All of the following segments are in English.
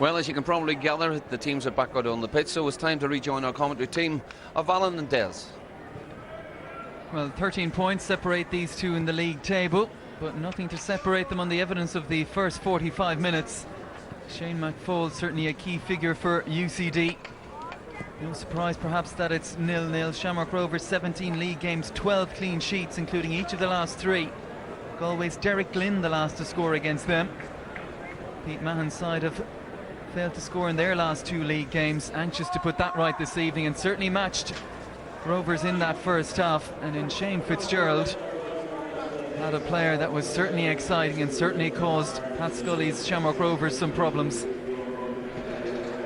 Well, as you can probably gather, the teams are back out on the pitch, so it's time to rejoin our commentary team of Alan and Des. Well, 13 points separate these two in the league table, but nothing to separate them on the evidence of the first 45 minutes. Shane McFall certainly a key figure for UCD. No surprise perhaps that it's 0-0. Shamrock Rovers 17 league games, 12 clean sheets, including each of the last 3. Galway's Derek Glynn the last to score against them. Pete Mahon's side have failed to score in their last 2 league games, anxious to put that right this evening, and certainly matched Rovers in that first half. And in Shane Fitzgerald had a player that was certainly exciting and certainly caused Pat Scully's Shamrock Rovers some problems.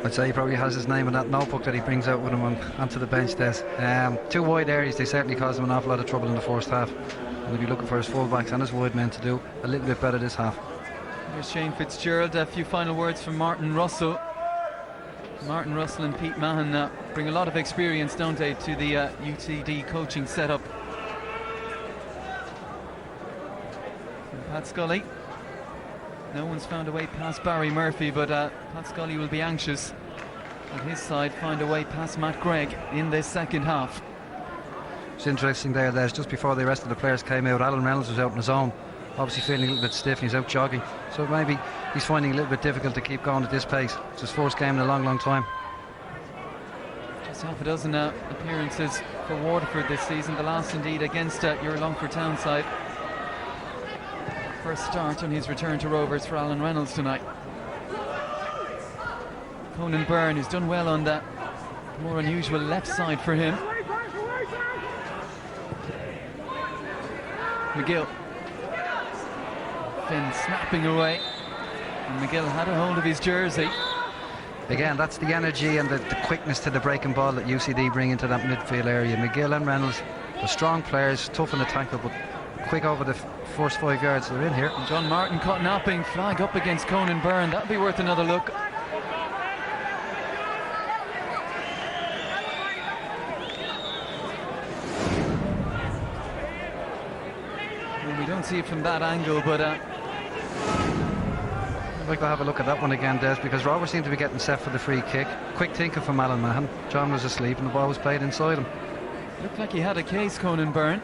I'd say he probably has his name in that notebook that he brings out with him onto the bench. Des. 2 wide areas, they certainly caused him an awful lot of trouble in the first half, and he'll be looking for his full-backs and his wide men to do a little bit better this half. Here's Shane Fitzgerald. A few final words from Martin Russell. Martin Russell and Pete Mahon bring a lot of experience, don't they, to the UCD coaching setup. And Pat Scully, no one's found a way past Barry Murphy, but Pat Scully will be anxious at his side find a way past Matt Gregg in this second half. It's interesting there, Les, just before the rest of the players came out, Alan Reynolds was out on his own, obviously feeling a little bit stiff, and he's out jogging, so maybe he's finding it a little bit difficult to keep going at this pace. It's his first game in a long time. Just half a dozen appearances for Waterford this season, the last indeed against your Longford Town side. First start on his return to Rovers for Alan Reynolds tonight. Conan Byrne, who's done well on that more unusual left side for him. McGill. Finn snapping away, and McGill had a hold of his jersey. Again, that's the energy and the quickness to the breaking ball that UCD bring into that midfield area. McGill and Reynolds are strong players, tough in the tackle, but quick over the first 5 yards. They're in here. And John Martin caught napping, flag up against Conan Byrne. That'll be worth another look. Well, we don't see it from that angle, but I'd like to have a look at that one again, Des, because Rovers seemed to be getting set for the free kick. Quick thinking from Alan Mahon. John was asleep and the ball was played inside him. Looked like he had a case, Conan Byrne.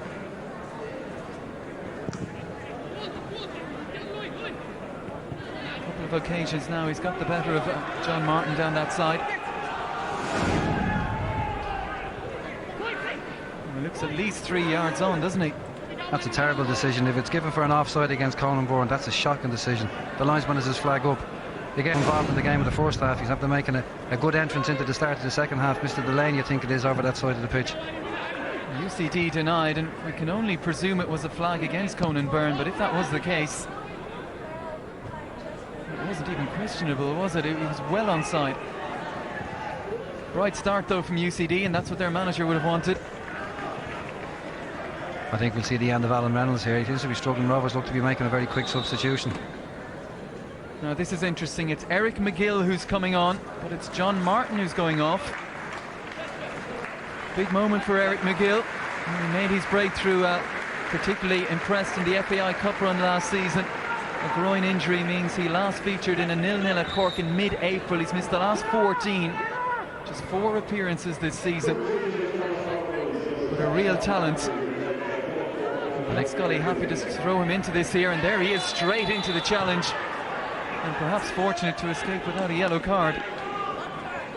A couple of occasions now he's got the better of John Martin down that side. He looks at least 3 yards on, doesn't he? That's a terrible decision. If it's given for an offside against Conan Byrne, that's a shocking decision. The linesman has his flag up. They get involved in the game of the first half. He's after making a good entrance into the start of the second half. Mr. Delaney, I think it is, over that side of the pitch. UCD denied, and we can only presume it was a flag against Conan Byrne, but if that was the case, it wasn't even questionable, was it? It was well onside. Bright start though from UCD, and that's what their manager would have wanted. I think we'll see the end of Alan Reynolds here. He seems to be struggling. Rovers look to be making a very quick substitution. Now this is interesting. It's Eric McGill who's coming on, but it's John Martin who's going off. Big moment for Eric McGill. He made his breakthrough, particularly impressed in the FAI Cup run last season. A groin injury means he last featured in a 0-0 at Cork in mid-April. He's missed the last 14. Just 4 appearances this season. But a real talent. Alex Scully happy to throw him into this here, and there he is, straight into the challenge, and perhaps fortunate to escape without a yellow card.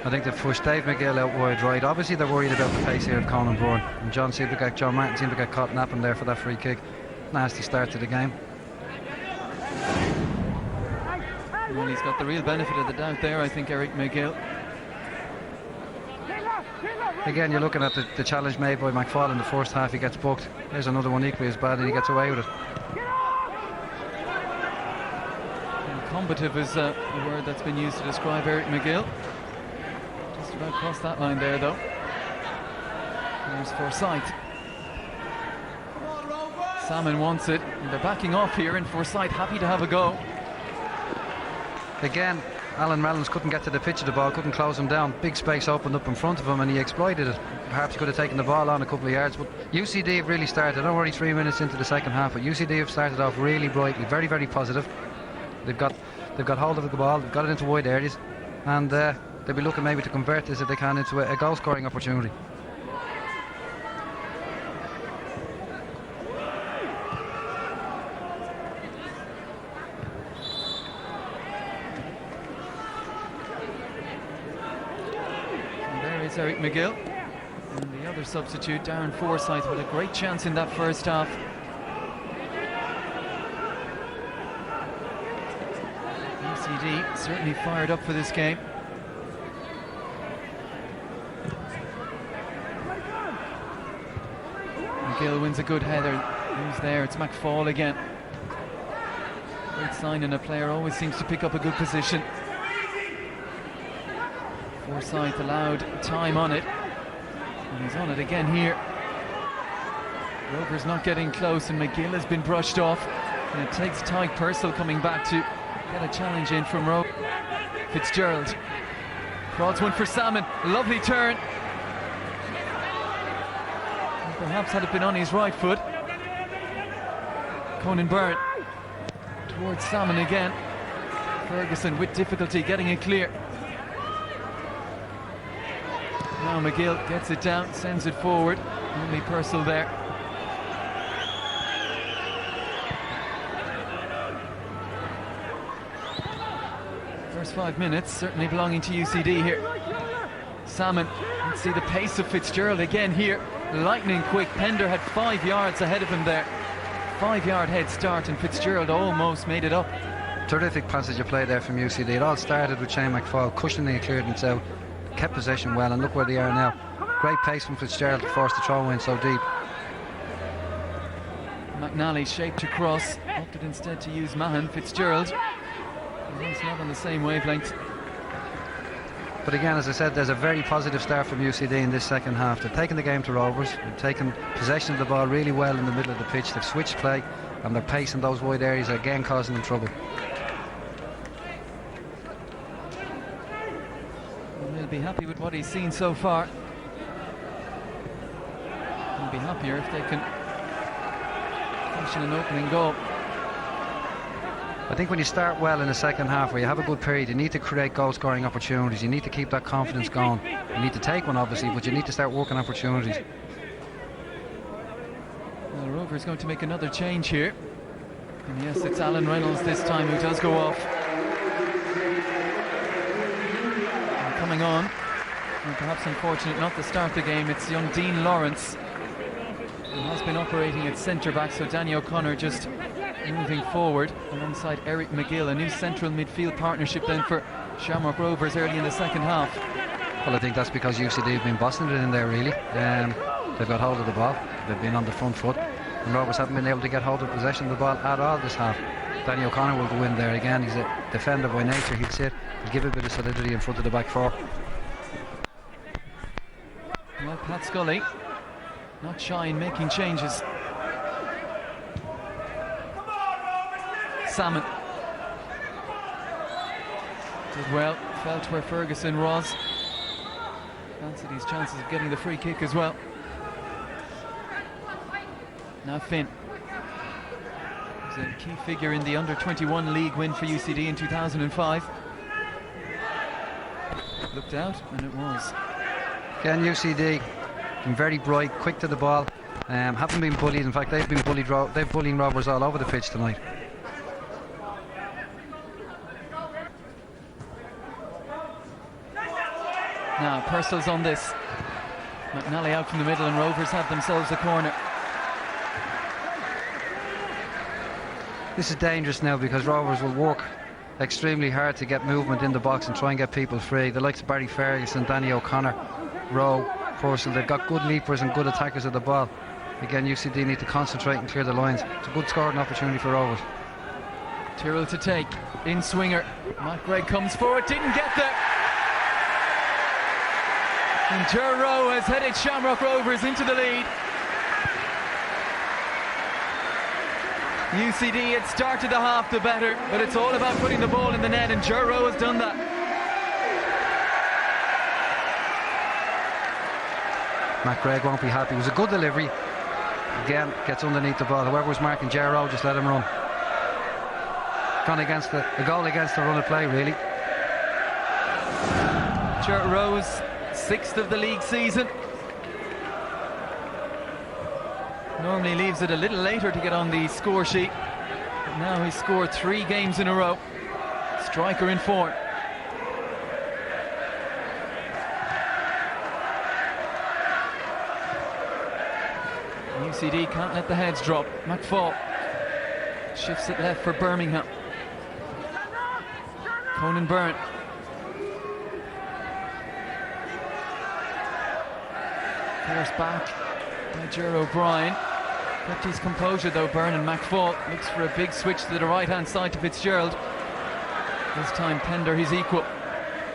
I think they've pushed Dave McGill out wide right. Obviously they're worried about the pace here of Conan Byrne, and John Martin seemed to get caught napping there for that free kick. Nasty start to the game. Well, he's got the real benefit of the doubt there, I think, Eric McGill. Again, you're looking at the challenge made by McFall in the first half. He gets booked. There's another one equally as bad, and he gets away with it. And combative is the word that's been used to describe Eric McGill. Just about crossed that line there, though. There's Forsyth. Salmon wants it, and they're backing off here, and Forsyth happy to have a go. Again, Alan Reynolds couldn't get to the pitch of the ball, couldn't close him down. Big space opened up in front of him, and he exploited it. Perhaps he could have taken the ball on a couple of yards, but UCD have really started. I know we're only 3 minutes into the second half, but UCD have started off really brightly, very, very positive. They've got hold of the ball, they've got it into wide areas. and they'll be looking maybe to convert this if they can into a goal scoring opportunity. And there is Eric McGill, and the other substitute, Darren Forsyth, with a great chance in that first half. UCD certainly fired up for this game. McGill wins a good header. Who's there? It's McFall again. Great sign, and a player always seems to pick up a good position. Forsyth allowed time on it, and he's on it again here. Rovers not getting close, and McGill has been brushed off, and it takes Tyke Purcell coming back to get a challenge in from Fitzgerald. Prods one for Salmon. Lovely turn. And perhaps had it been on his right foot. Conan Byrne towards Salmon again. Ferguson with difficulty getting it clear. Now McGill gets it down, sends it forward. Only Purcell there. First 5 minutes certainly belonging to UCD here. Salmon, let's see the pace of Fitzgerald again here. Lightning quick. Pender had 5 yards ahead of him there. 5-yard head start, and Fitzgerald almost made it up. Terrific passage of play there from UCD. It all started with Shane McFall cushioning clearance out, kept possession well, and look where they are now. Great pace from Fitzgerald to force the throw in so deep. McNally shaped to cross, opted instead to use Mahan. Fitzgerald, he's not on the same wavelength. But again, as I said, there's a very positive start from UCD in this second half. They've taken the game to Rovers, they've taken possession of the ball really well in the middle of the pitch, they've switched play, and their pace in those wide areas are again causing them trouble. And he'll be happy with what he's seen so far. He'll be happier if they can finish in an opening goal. I think when you start well in the second half, where you have a good period, you need to create goal scoring opportunities. You need to keep that confidence going. You need to take one obviously, but you need to start working opportunities. Well, Rovers going to make another change here, and yes, it's Alan Reynolds this time who does go off. And coming on, and perhaps unfortunate not to start the game, it's young Dean Lawrence, who has been operating at centre back, so Danny O'Connor just moving forward alongside Eric McGill. A new central midfield partnership then for Shamrock Rovers early in the second half. Well, I think that's because UCD have been bossing it in there really. They've got hold of the ball, they've been on the front foot, and Rovers haven't been able to get hold of possession of the ball at all this half. Danny O'Connor will go in there again. He's a defender by nature. He'll sit, he'll give a bit of solidity in front of the back four. Well, Pat Scully not shy in making changes. Salmon did well, felt where Ferguson was. Fancied his chances of getting the free kick as well. Now Finn, who's a key figure in the under-21 league win for UCD in 2005. Looked out, and it was. Again, UCD been very bright, quick to the ball, haven't been bullied. In fact, they've been bullied. They're bullying Rovers all over the pitch tonight. Now Purcell's on this. McNally out from the middle, and Rovers have themselves a corner. This is dangerous now because Rovers will work extremely hard to get movement in the box and try and get people free. The likes of Barry Ferguson, Danny O'Connor, Rowe, Purcell, they've got good leapers and good attackers of the ball. Again, UCD need to concentrate and clear the lines. It's a good scoring opportunity for Rovers. Tyrrell to take, in swinger. Matt Gregg comes forward, didn't get there. And Ger Rowe has headed Shamrock Rovers into the lead. UCD had started the half the better, but it's all about putting the ball in the net, and Ger Rowe has done that. Matt Gregg won't be happy. It was a good delivery. Again, gets underneath the ball. Whoever was marking Ger Rowe, just let him run. Gone against a goal against the run of play, really. Pitcher Rose, 6th of the league season. Normally leaves it a little later to get on the score sheet, but now he's scored 3 games in a row. Striker in form. UCD can't let the heads drop. McFall shifts it left for Birmingham. Conan Byrne. Forced back by Ger O'Brien. Kept his composure though, Byrne, and McFall looks for a big switch to the right hand side to Fitzgerald. This time Pender his equal.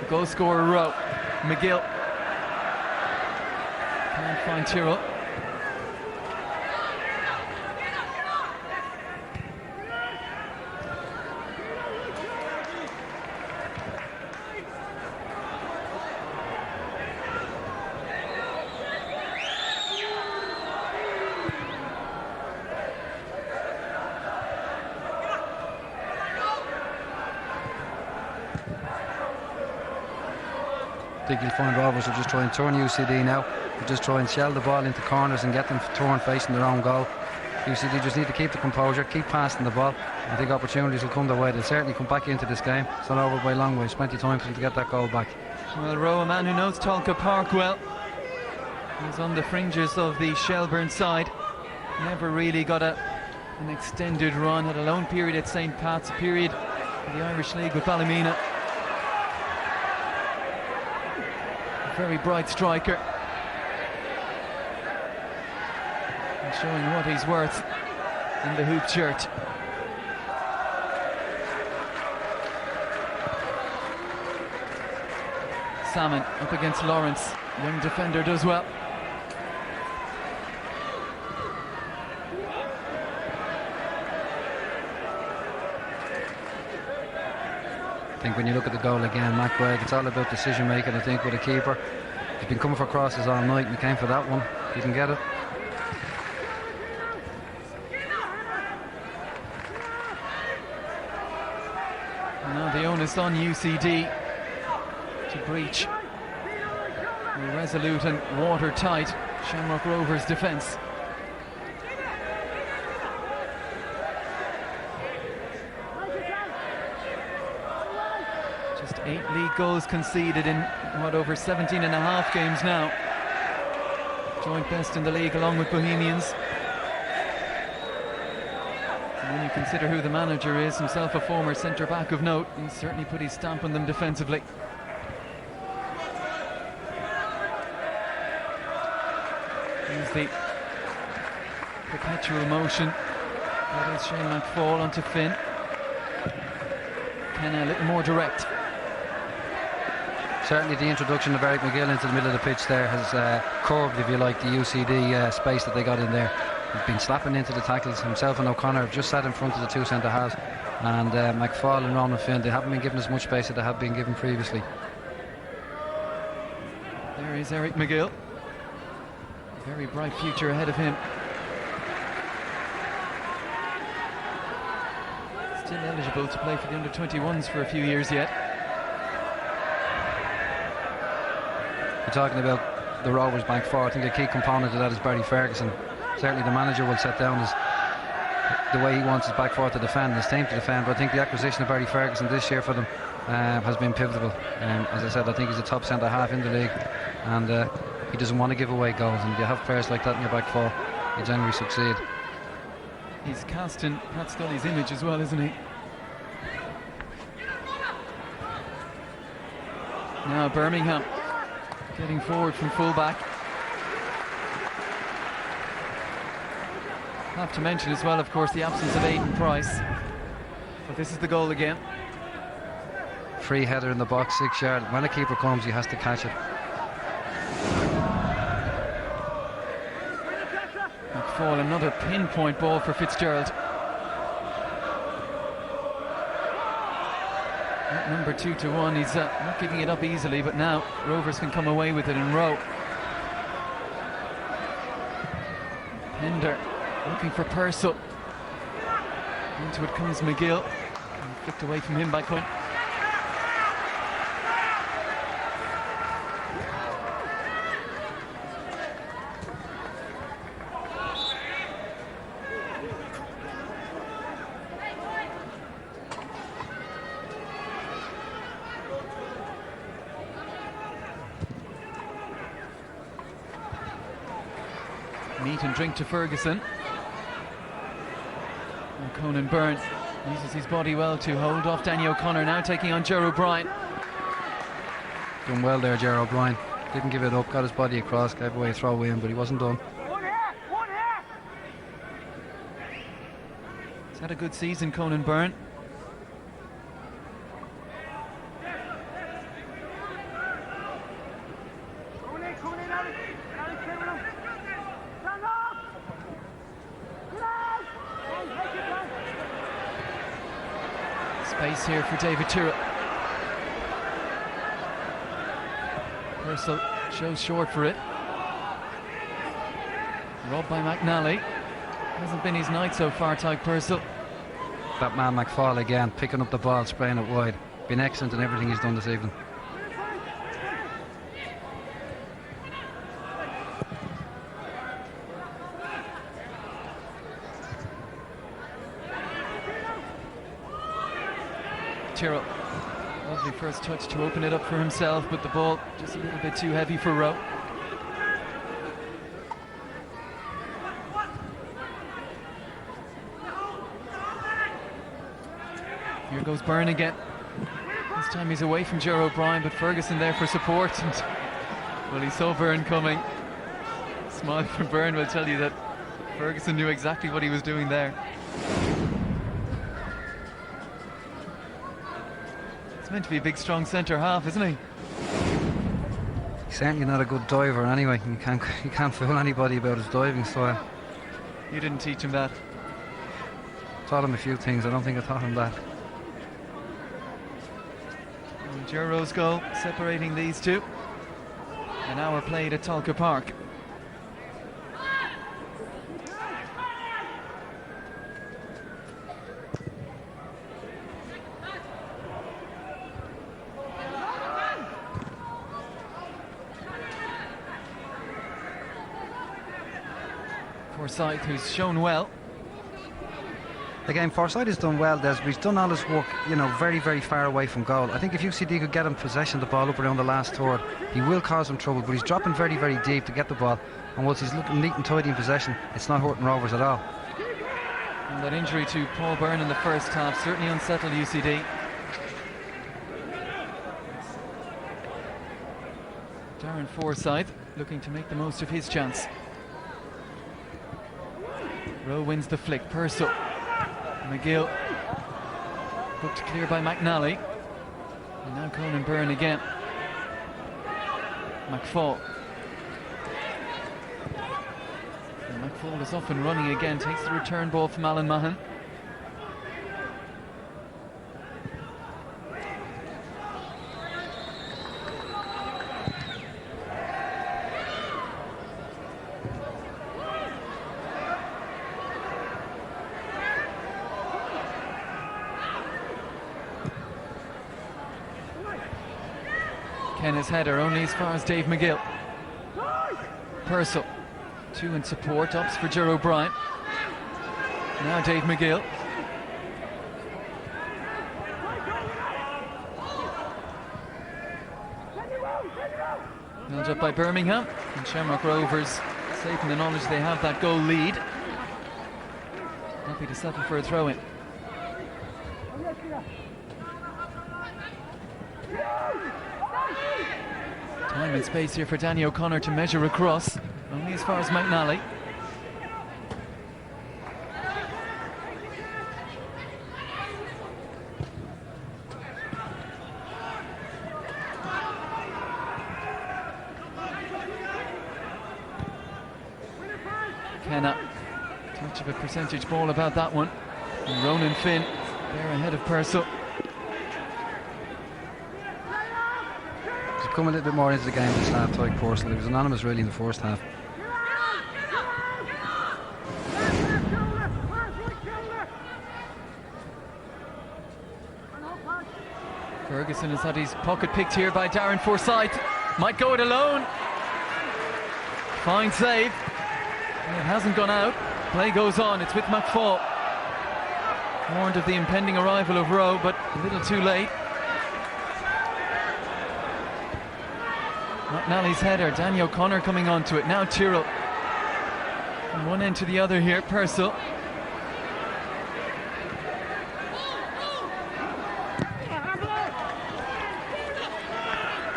The goal scorer Rowe. McGill. Can't find Tyrrell. I think you'll find Rovers will just try and turn UCD now. They'll just try and shell the ball into corners and get them torn facing their own goal. UCD just need to keep the composure, keep passing the ball. I think opportunities will come their way. They'll certainly come back into this game. It's not over by a long way. There's plenty of time for them to get that goal back. Well, Rowe, a man who knows Tolka Park well. He's on the fringes of the Shelburne side. Never really got an extended run. Had a loan period at St. Pat's, a period in the Irish League with Ballymena. Very bright striker, and showing what he's worth in the hoop shirt. Salmon up against Lawrence. Young defender does well. I think when you look at the goal again, Matt Gregg, it's all about decision making. I think with a keeper, he's been coming for crosses all night and he came for that one. Didn't get it. Now the onus on UCD to breach the resolute and watertight Shamrock Rovers defence. Just 8 league goals conceded in what, over 17 and a half games now. Joint best in the league along with Bohemians. And when you consider who the manager is, himself a former centre back of note, he's certainly put his stamp on them defensively. Here's the perpetual motion. That is Shane McFall onto Finn. Kenna a little more direct. Certainly the introduction of Eric McGill into the middle of the pitch there has curbed, if you like, the UCD space that they got in there. He's been slapping into the tackles. Himself and O'Connor have just sat in front of the 2 centre halves, and McFall and Ronan Finn, they haven't been given as much space as they have been given previously. There is Eric McGill. Very bright future ahead of him. Still eligible to play for the under-21s for a few years yet. You're talking about the Rovers back four. I think a key component of that is Barry Ferguson. Certainly the manager will set down the way he wants his back four to defend, his team to defend, but I think the acquisition of Barry Ferguson this year for them has been pivotal. As I said, I think he's a top centre half in the league, and he doesn't want to give away goals, and if you have players like that in your back four, you generally succeed. He's casting Pat Scully's image as well, isn't he? Now Birmingham getting forward from full-back. Have to mention as well, of course, the absence of Aidan Price. But this is the goal again. Free header in the box, 6 yard. When a keeper comes, he has to catch it. McFall, another pinpoint ball for Fitzgerald. At number 2-1, he's not giving it up easily, but now Rovers can come away with it in row. Pender looking for Purcell. Into it comes McGill. And flicked away from him by Quinn. meat and drink to Ferguson. And Conan Byrne uses his body well to hold off Danny O'Connor, now taking on Ger O'Brien. Done well there, Ger O'Brien. Didn't give it up, got his body across, gave away a throw in, but he wasn't done. He's had a good season, Conan Byrne. Space here for David Tyrrell. Purcell shows short for it. Robbed by McNally. Hasn't been his night so far, Tyke Purcell. That man McFall again, picking up the ball, spraying it wide. Been excellent in everything he's done this evening. Tyrrell, lovely first touch to open it up for himself, but the ball just a little bit too heavy for Rowe. Here goes Byrne again. This time he's away from Ger O'Brien, but Ferguson there for support. And, well, he saw Byrne coming. Smile from Byrne will tell you that Ferguson knew exactly what he was doing there. He's meant to be a big, strong centre half, isn't he? He's certainly not a good diver anyway. You can't fool anybody about his diving style. You didn't teach him that. Taught him a few things, I don't think I taught him that. Gero's goal separating these two. An hour played at Tolka Park. Forsyth, who's shown well. Again, Forsyth has done well, Des, but he's done all his work, you know, very, very far away from goal. I think if UCD could get him possession of the ball up around the last third, he will cause him trouble, but he's dropping very, very deep to get the ball, and once he's looking neat and tidy in possession, it's not hurting Rovers at all. And that injury to Paul Byrne in the first half certainly unsettled UCD. Darren Forsyth looking to make the most of his chance. Rowe wins the flick. Purcell. McGill booked clear by McNally. And now Conan Byrne again. McFall. And McFall is off and running again. Takes the return ball from Alan Mahan. Kenna's header only as far as Dave McGill. Purcell, two in support, ups for Ger O'Brien. Now Dave McGill. Held up by Birmingham, and Shamrock Rovers safe in the knowledge they have that goal lead. Happy to settle for a throw-in. Time and space here for Danny O'Connor to measure across, only as far as McNally. Kenna, touch of a percentage ball about that one. And Ronan Finn, there ahead of Purcell. Come a little bit more into the game this half, Tyke Purcell. It was anonymous really in the first half. Ferguson has had his pocket picked here by Darren Forsyth. Might go it alone. Fine save. And it hasn't gone out. Play goes on. It's with McFall. Warned of the impending arrival of Rowe, but a little too late. McNally's header, Danny O'Connor coming onto it. Now Tyrrell. From one end to the other here, Purcell.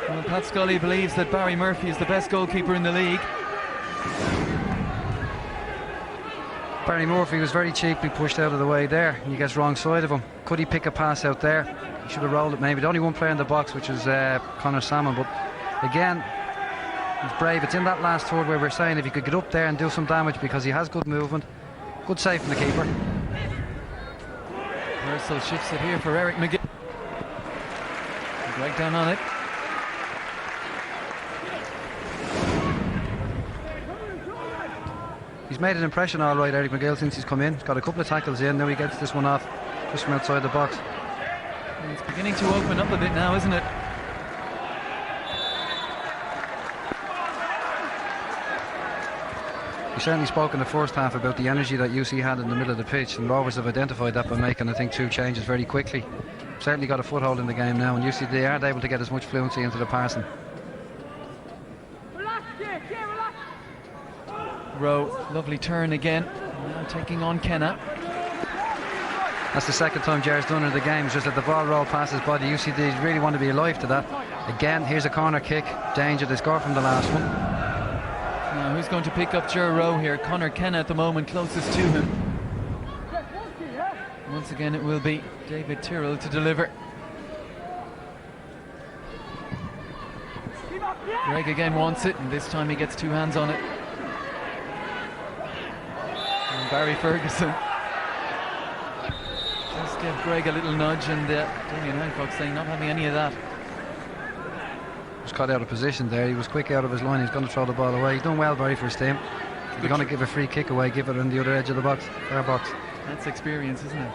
Well, Pat Scully believes that Barry Murphy is the best goalkeeper in the league. Barry Murphy was very cheaply pushed out of the way there. He gets wrong side of him. Could he pick a pass out there? He should have rolled it maybe. The only one player in the box, which was Conor Salmon. But again, he's brave. It's in that last third where we're saying if he could get up there and do some damage, because he has good movement. Good save from the keeper. Purcell shifts it here for Eric McGill. Right down on it. He's made an impression all right, Eric McGill, since he's come in. He's got a couple of tackles in. Now he gets this one off just from outside the box. It's beginning to open up a bit now, isn't it? He certainly spoke in the first half about the energy that UC had in the middle of the pitch, and Rovers have identified that by making, I think, 2 changes very quickly. Certainly got a foothold in the game now, and UCD aren't able to get as much fluency into the passing. Rowe, lovely turn again. Now taking on Kenna. That's the second time Jared's done it in the game. It's just that the ball roll passes by the UCD. Really want to be alive to that. Again, here's a corner kick. Danger, they scored from the last one. Now who's going to pick up Ger Rowe here? Conor Kenna at the moment closest to him. Once again it will be David Tyrrell to deliver. Greg again wants it, and this time he gets 2 hands on it. And Barry Ferguson just give Greg a little nudge, and Damien Hancock saying not having any of that. Was caught out of position there. He was quick out of his line. He's going to throw the ball away. He's done well, Barry, for his team. If you're going to give a free kick away, give it on the other edge of the box, fair box. That's experience, isn't it?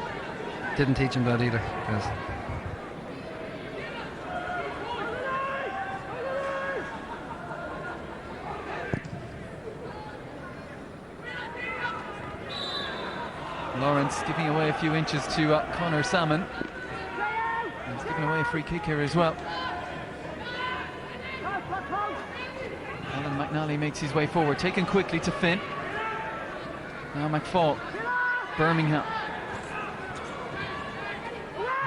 Didn't teach him that either. Yes. Lawrence giving away a few inches to Conor Salmon. He's giving away a free kick here as well. Alan McNally makes his way forward, taken quickly to Finn. Now McFall, Birmingham.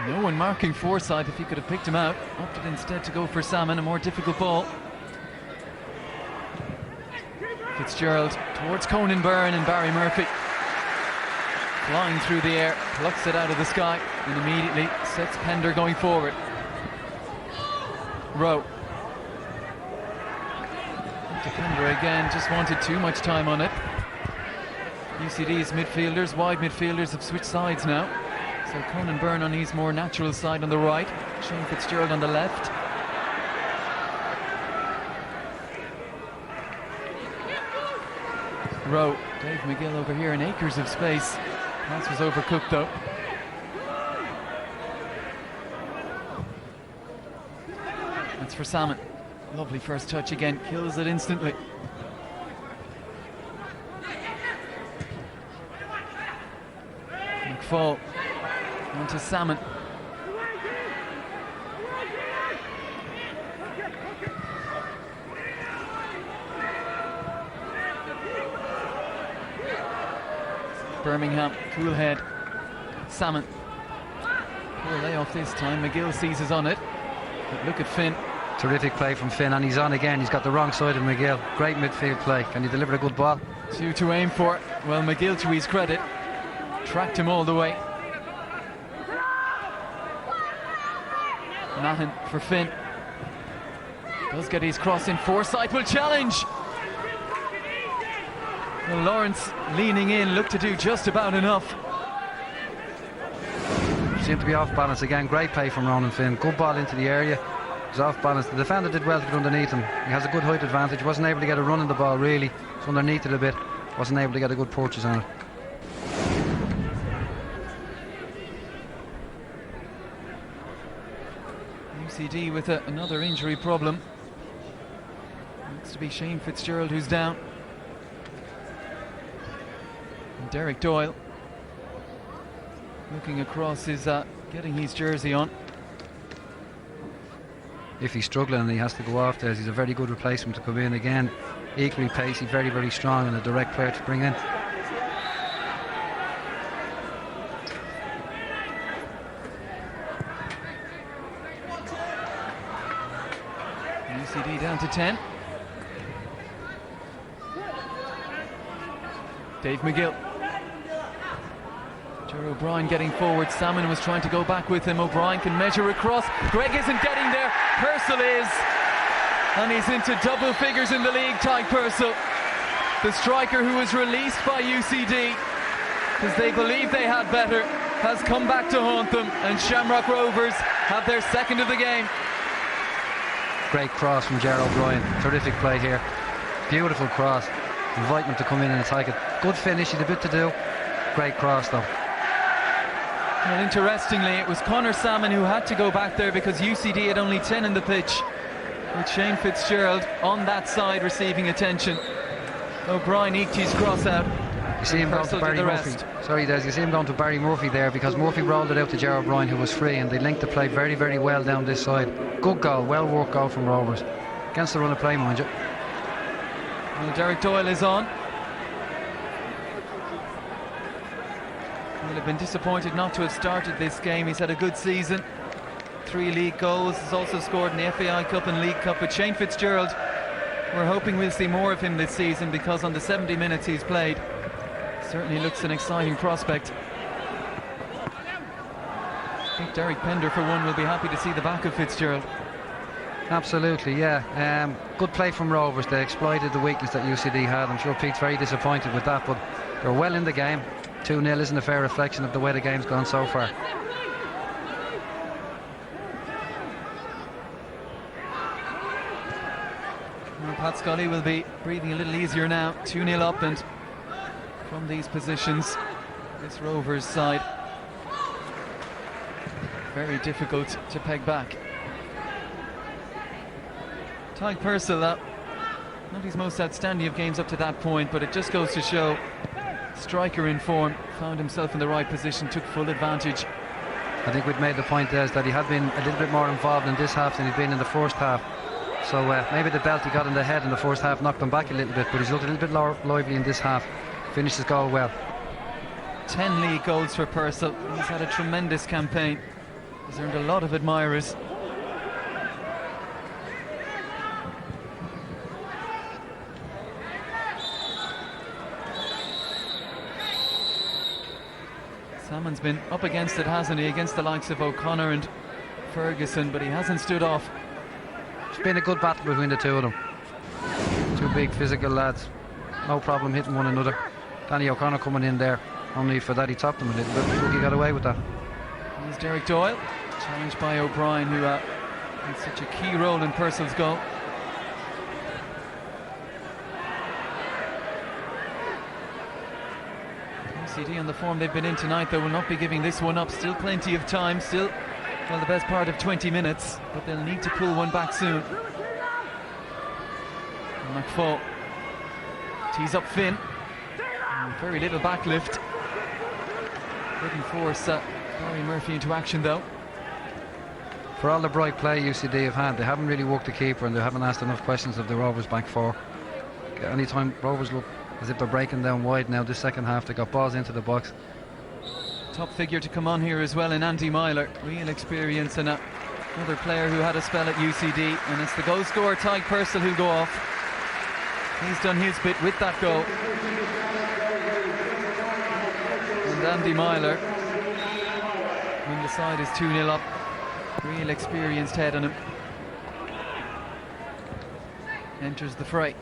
No one marking Forsyth. If he could have picked him out, opted instead to go for Salmon, a more difficult ball. Fitzgerald towards Conan Byrne, and Barry Murphy flying through the air, plucks it out of the sky, and immediately sets Pender going forward. Rowe. Defender again, just wanted too much time on it. UCD's midfielders, wide midfielders, have switched sides now. So Conan Byrne on his more natural side on the right, Shane Fitzgerald on the left. Rowe, Dave McGill over here in acres of space. Pass was overcooked though. That's for Salmon. Lovely first touch again, kills it instantly. McFall on to Salmon. Birmingham, cool head. Salmon. Poor layoff this time. McGill seizes on it. But look at Finn. Terrific play from Finn, and he's on again. He's got the wrong side of McGill. Great midfield play. Can he deliver a good ball? 2 to aim for. Well, McGill, to his credit, tracked him all the way. Mahon for Finn. Does get his cross in. Forsyth will challenge. Well, Lawrence leaning in, looked to do just about enough. Seemed to be off balance again. Great play from Ronan Finn. Good ball into the area. He's off balance. The defender did well to get underneath him. He has a good height advantage. Wasn't able to get a run on the ball really. It's underneath it a bit. Wasn't able to get a good purchase on it. UCD with another injury problem. Looks to be Shane Fitzgerald who's down. And Derek Doyle looking across is getting his jersey on. if he's struggling and he has to go off there, he's a very good replacement to come in again. Equally pacey, very, very strong, and a direct player to bring in. UCD down to 10. Dave McGill. Ger O'Brien getting forward. Salmon was trying to go back with him. O'Brien can measure across. Greg isn't getting there. Purcell is. And he's into double figures in the league, Tyke Purcell. The striker who was released by UCD because they believed they had better has come back to haunt them, and Shamrock Rovers have their second of the game. Great cross from Ger O'Brien. Terrific play here. Beautiful cross. Invite him to come in and attack it. Good finish, he had a bit to do. Great cross though. Well, interestingly, it was Conor Salmon who had to go back there because UCD had only 10 in the pitch, with Shane Fitzgerald on that side receiving attention. O'Brien eked his cross out. You see him going to Barry Murphy. Sorry, Des, you see him going to Barry Murphy there because Murphy rolled it out to Ger O'Brien, who was free, and they linked the play very, very well down this side. Good goal, well worked goal from Rovers. Against the run of play, mind you. Well, Derek Doyle is on. He'll have been disappointed not to have started this game. He's had a good season. 3 league goals. He's also scored in the FAI Cup and League Cup. But Shane Fitzgerald, we're hoping we'll see more of him this season, because on the 70 minutes he's played, certainly looks an exciting prospect. I think Derek Pender, for one, will be happy to see the back of Fitzgerald. Absolutely, yeah. Good play from Rovers. They exploited the weakness that UCD had. I'm sure Pete's very disappointed with that, but they're well in the game. 2-0 isn't a fair reflection of the way the game's gone so far. Well, Pat Scully will be breathing a little easier now. 2-0 up, and from these positions, this Rovers side, very difficult to peg back. Tyke Purcell, not his most outstanding of games up to that point, but it just goes to show, striker in form, found himself in the right position, took full advantage. I think we'd made the point there that he had been a little bit more involved in this half than he'd been in the first half. So maybe the belt he got in the head in the first half knocked him back a little bit, but he's looked a little bit lively in this half. Finished his goal well. 10 league goals for Purcell. He's had a tremendous campaign. He's earned a lot of admirers. Salmon's been up against it, hasn't he, against the likes of O'Connor and Ferguson, but he hasn't stood off. It's been a good battle between the two of them. Two big physical lads, no problem hitting one another. Danny O'Connor coming in there, only for that he topped him a little bit. I think he got away with that. Here's Derek Doyle, challenged by O'Brien, who had such a key role in Purcell's goal. UCD on the form they've been in tonight, though, will not be giving this one up. Still plenty of time, still, well, the best part of 20 minutes, but they'll need to pull one back soon. And McFall tees up Finn. Very little backlift. Couldn't force Barry Murphy into action, though. For all the bright play UCD have had, they haven't really worked the keeper, and they haven't asked enough questions of the Rovers back four. Anytime Rovers look as if they're breaking down wide now this second half, they got balls into the box. Top figure to come on here as well in Andy Myler, real experience, and another player who had a spell at UCD, and it's the goal scorer Tyke Purcell who'll go off. He's done his bit with that goal. And Andy Myler, when the side is 2-0 up, real experienced head on him, enters the fray.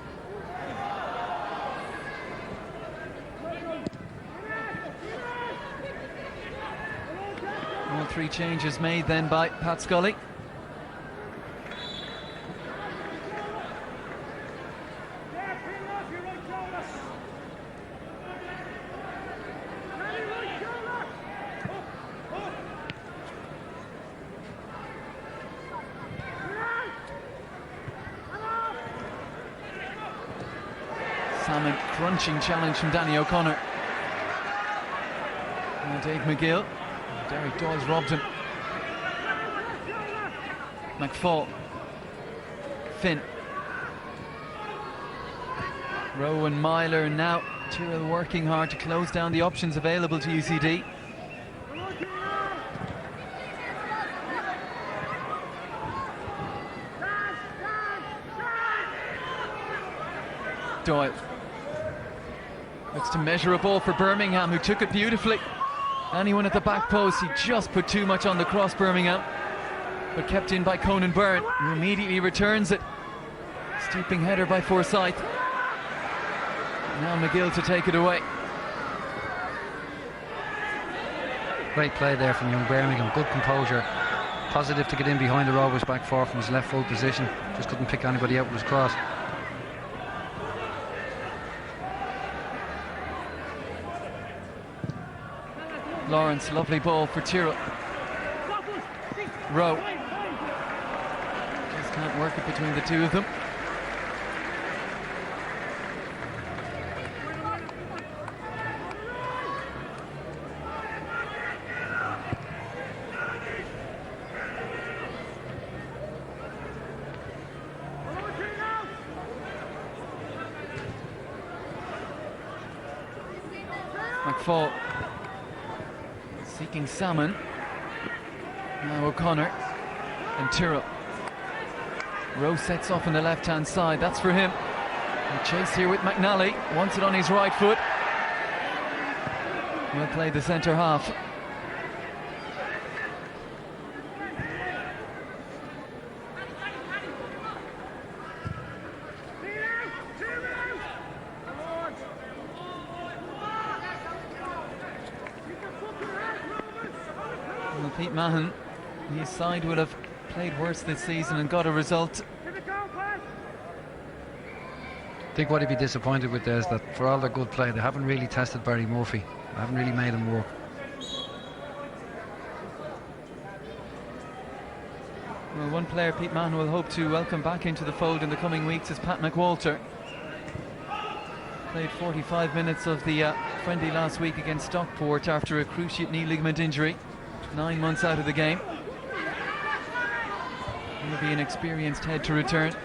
All 3 changes made then by Pat Scully. Salmon, crunching challenge from Danny O'Connor. And Dave McGill. Derek Doyle's robbed him. McFall Finn. Rowe and Myler now. Tyrrell working hard to close down the options available to UCD. Doyle looks to measure a ball for Birmingham, who took it beautifully. Anyone at the back post, he just put too much on the cross, Birmingham, but kept in by Conan Byrne, who immediately returns it. Stooping header by Forsyth. Now McGill to take it away. Great play there from young Birmingham, good composure. Positive to get in behind the Rovers back four from his left full position. Just couldn't pick anybody out with his cross. Lawrence, lovely ball for Tyrrell. Rowe. Just can't work it between the two of them. McFall seeking Salmon. Now O'Connor and Tyrrell. Rowe sets off on the left hand side, that's for him. And chase here with McNally, wants it on his right foot. We'll play the centre half. Well, Pete Mahon, his side would have played worse this season and got a result. I think what he'd be disappointed with there is that for all their good play, they haven't really tested Barry Murphy. They haven't really made him work. Well, one player Pete Mahon will hope to welcome back into the fold in the coming weeks is Pat McWalter. Played 45 minutes of the friendly last week against Stockport after a cruciate knee ligament injury. 9 months out of the game. Will be an experienced head to return.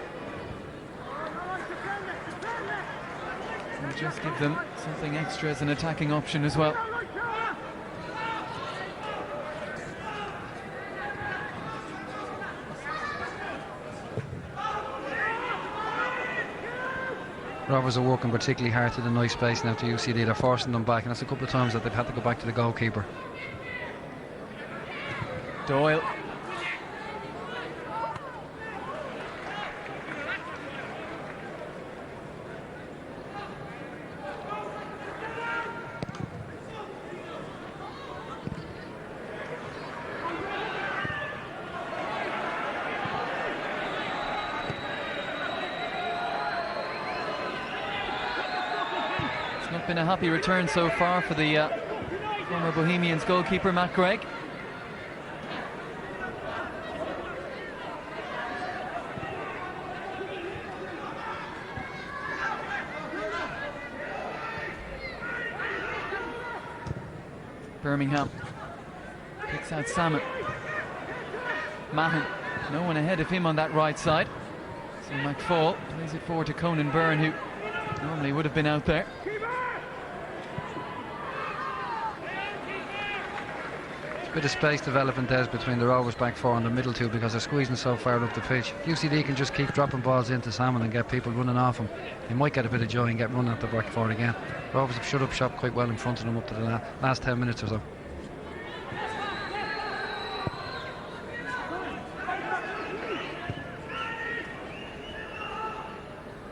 And just give them something extra as an attacking option as well. Rovers are working particularly hard to the nice space now to UCD. They're forcing them back, and that's a couple of times that they've had to go back to the goalkeeper. Doyle. It's not been a happy return so far for the former Bohemians goalkeeper Matt Gregg. Birmingham picks out Salmon. Mahon, no one ahead of him on that right side. So McFall plays it forward to Conan Byrne, who normally would have been out there. A bit of space development there between the Rovers back four and the middle two because they're squeezing so far up the pitch. If UCD can just keep dropping balls into Salmon and get people running off him, they might get a bit of joy and get running at the back four again. Rovers have shut up shop quite well in front of them up to the last 10 minutes or so.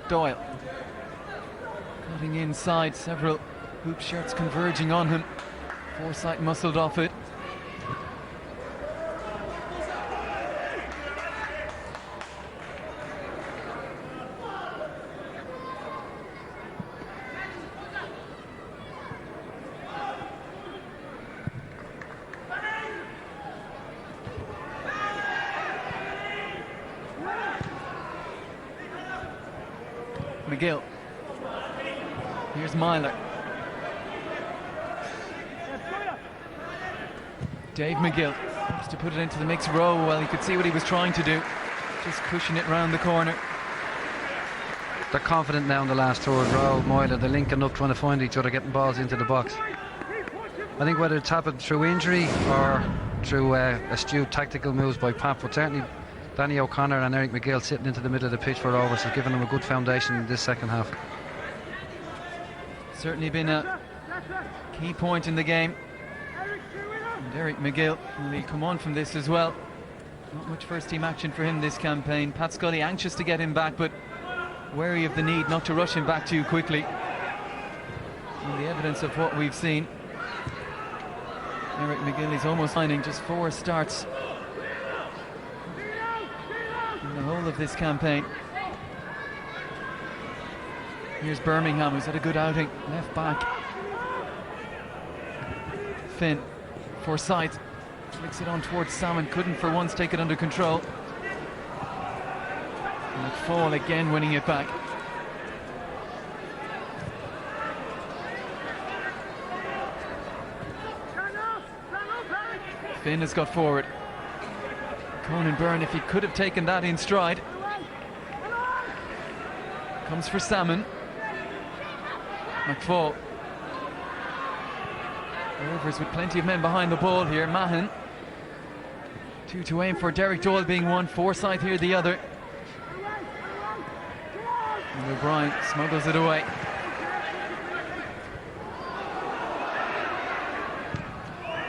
Doyle cutting inside, several hoop shirts converging on him. Forsyth muscled off it. McGill. Here's Myler. Dave McGill wants to put it into the mix. Rowe, well, you could see what he was trying to do. Just pushing it round the corner. they're confident now in the last third. Raul, Moyler, they're linking up, trying to find each other, getting balls into the box. I think whether it's happened through injury or through astute tactical moves by Pat, but certainly Danny O'Connor and Eric McGill sitting into the middle of the pitch for Rovers has given them a good foundation in this second half. Certainly been a key point in the game. And Eric McGill will come on from this as well. Not much first team action for him this campaign. Pat Scully anxious to get him back, but wary of the need not to rush him back too quickly. And the evidence of what we've seen, Eric McGill is almost finding just 4 starts in the whole of this campaign. Here's Birmingham, who's had a good outing, left back. Finn, Forsyth, flicks it on towards Salmon, couldn't for once take it under control. McFall again winning it back. Finn has got forward. Conan Byrne, if he could have taken that in stride. Comes for Salmon. McFall. Rovers with plenty of men behind the ball here. Mahan. 2 to aim for. Derek Doyle being one. Forsyth here the other. And O'Brien smuggles it away.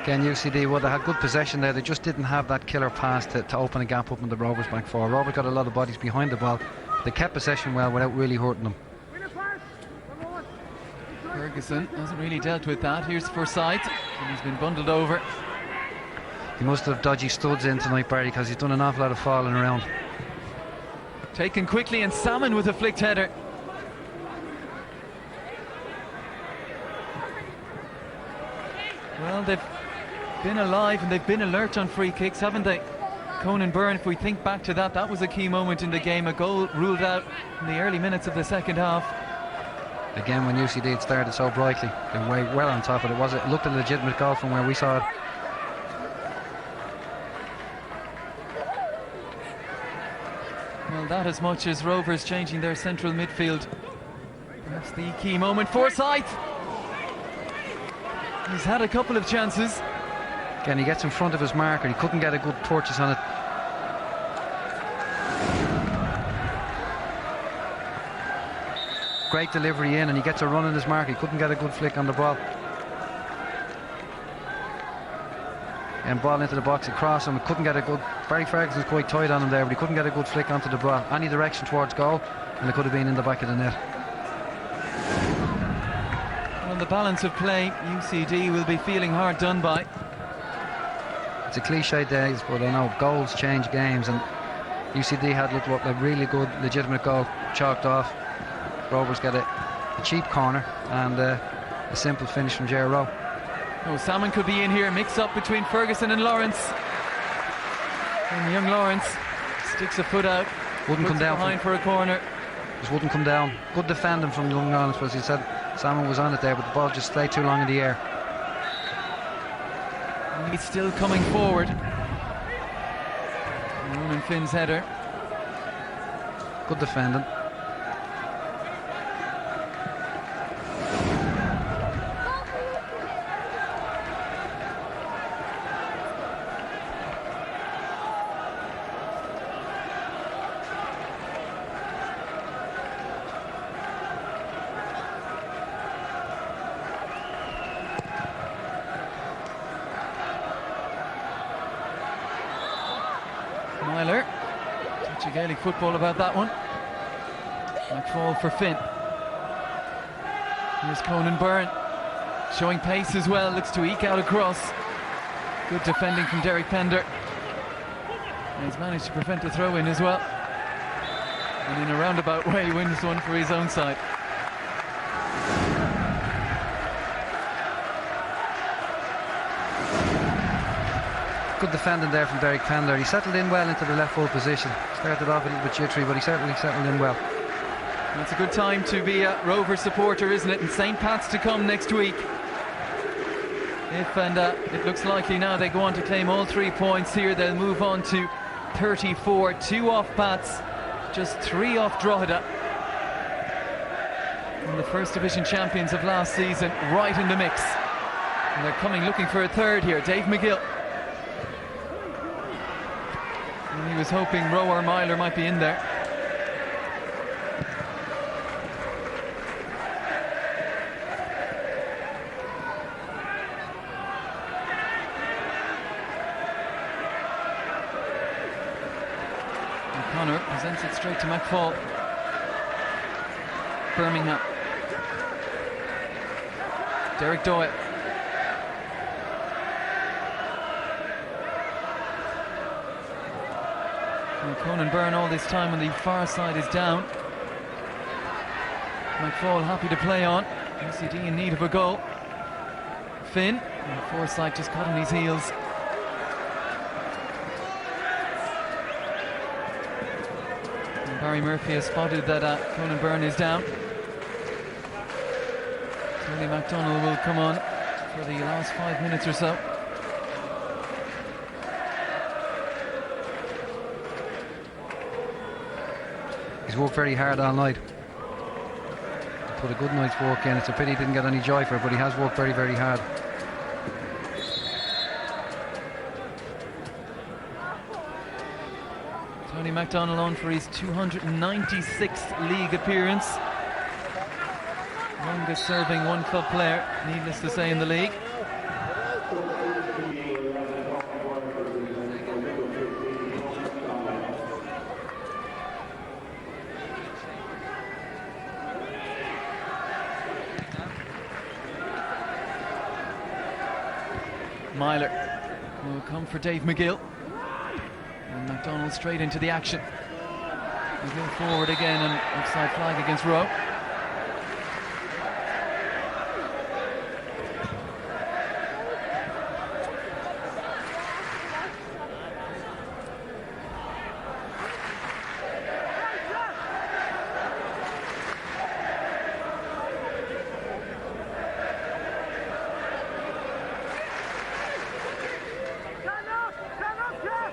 Again, UCD, well, they had good possession there. They just didn't have that killer pass to open a gap up in the Rovers back four. Rovers got a lot of bodies behind the ball. They kept possession well without really hurting them. Ferguson hasn't really dealt with that. Here's Forsyth, and he's been bundled over. He must have dodgy studs in tonight, Barry, because he's done an awful lot of falling around. Taken quickly, and Salmon with a flicked header. Well, they've been alive and they've been alert on free kicks, haven't they? Conan Byrne, if we think back to that, that was a key moment in the game. A goal ruled out in the early minutes of the second half. Again, when UCD had started so brightly, they were way well on top of it. It looked a legitimate goal from where we saw it. Well, that as much as Rovers changing their central midfield. That's the key moment. Forsyth! He's had a couple of chances. Again, he gets in front of his marker. He couldn't get a good purchase on it. Great delivery in, and he gets a run in his mark. He couldn't get a good flick on the ball. And ball into the box across him. Couldn't get a good. Barry Ferguson's quite tight on him there, but he couldn't get a good flick onto the ball. Any direction towards goal, and it could have been in the back of the net. On the balance of play, UCD will be feeling hard done by. It's a cliche days, but I know goals change games, and UCD had looked like a really good, legitimate goal chalked off. Rovers get a cheap corner and a simple finish from Ger Rowe. Oh, Salmon could be in here, mix up between Ferguson and Lawrence. And young Lawrence sticks a foot out, wouldn't come down behind for a corner. Just wouldn't come down. Good defending from young Lawrence, because he said Salmon was on it there, but the ball just stayed too long in the air. And he's still coming forward. Ronan Finn's header. Good defending. Myler, touch of Gaelic football about that one. McFall for Finn. Here's Conan Byrne, showing pace as well, looks to eke out across. Good defending from Derek Pender. And he's managed to prevent a throw in as well. And in a roundabout way wins one for his own side. Good defending there from Derek Pender. He settled in well into the left full position. Started off a little bit jittery, but he certainly settled in well. It's a good time to be a Rover supporter, isn't it? And St. Pat's to come next week. If and it looks likely now they go on to claim all 3 points here, they'll move on to 34. 2 off Pats, just 3 off Drogheda. And the First Division champions of last season right in the mix. And they're coming looking for a third here. Dave McGill. And he was hoping Rowe or Myler might be in there. O'Connor presents it straight to McFall. Birmingham. Derek Doyle. And Conan Byrne all this time on the far side is down. McFall happy to play on. UCD in need of a goal. Finn. And Forsyth just caught on his heels. And Barry Murphy has spotted that Conan Byrne is down. Tony MacDonald will come on for the last 5 minutes or so. He's worked very hard all night. Put a good night's work in. It's a pity he didn't get any joy for it, but he has worked very, very hard. Tony MacDonald on for his 296th league appearance. Longest serving one club player, needless to say, in the league. Myler will come for Dave McGill. And MacDonald straight into the action. McGill forward again, and offside flag against Rowe.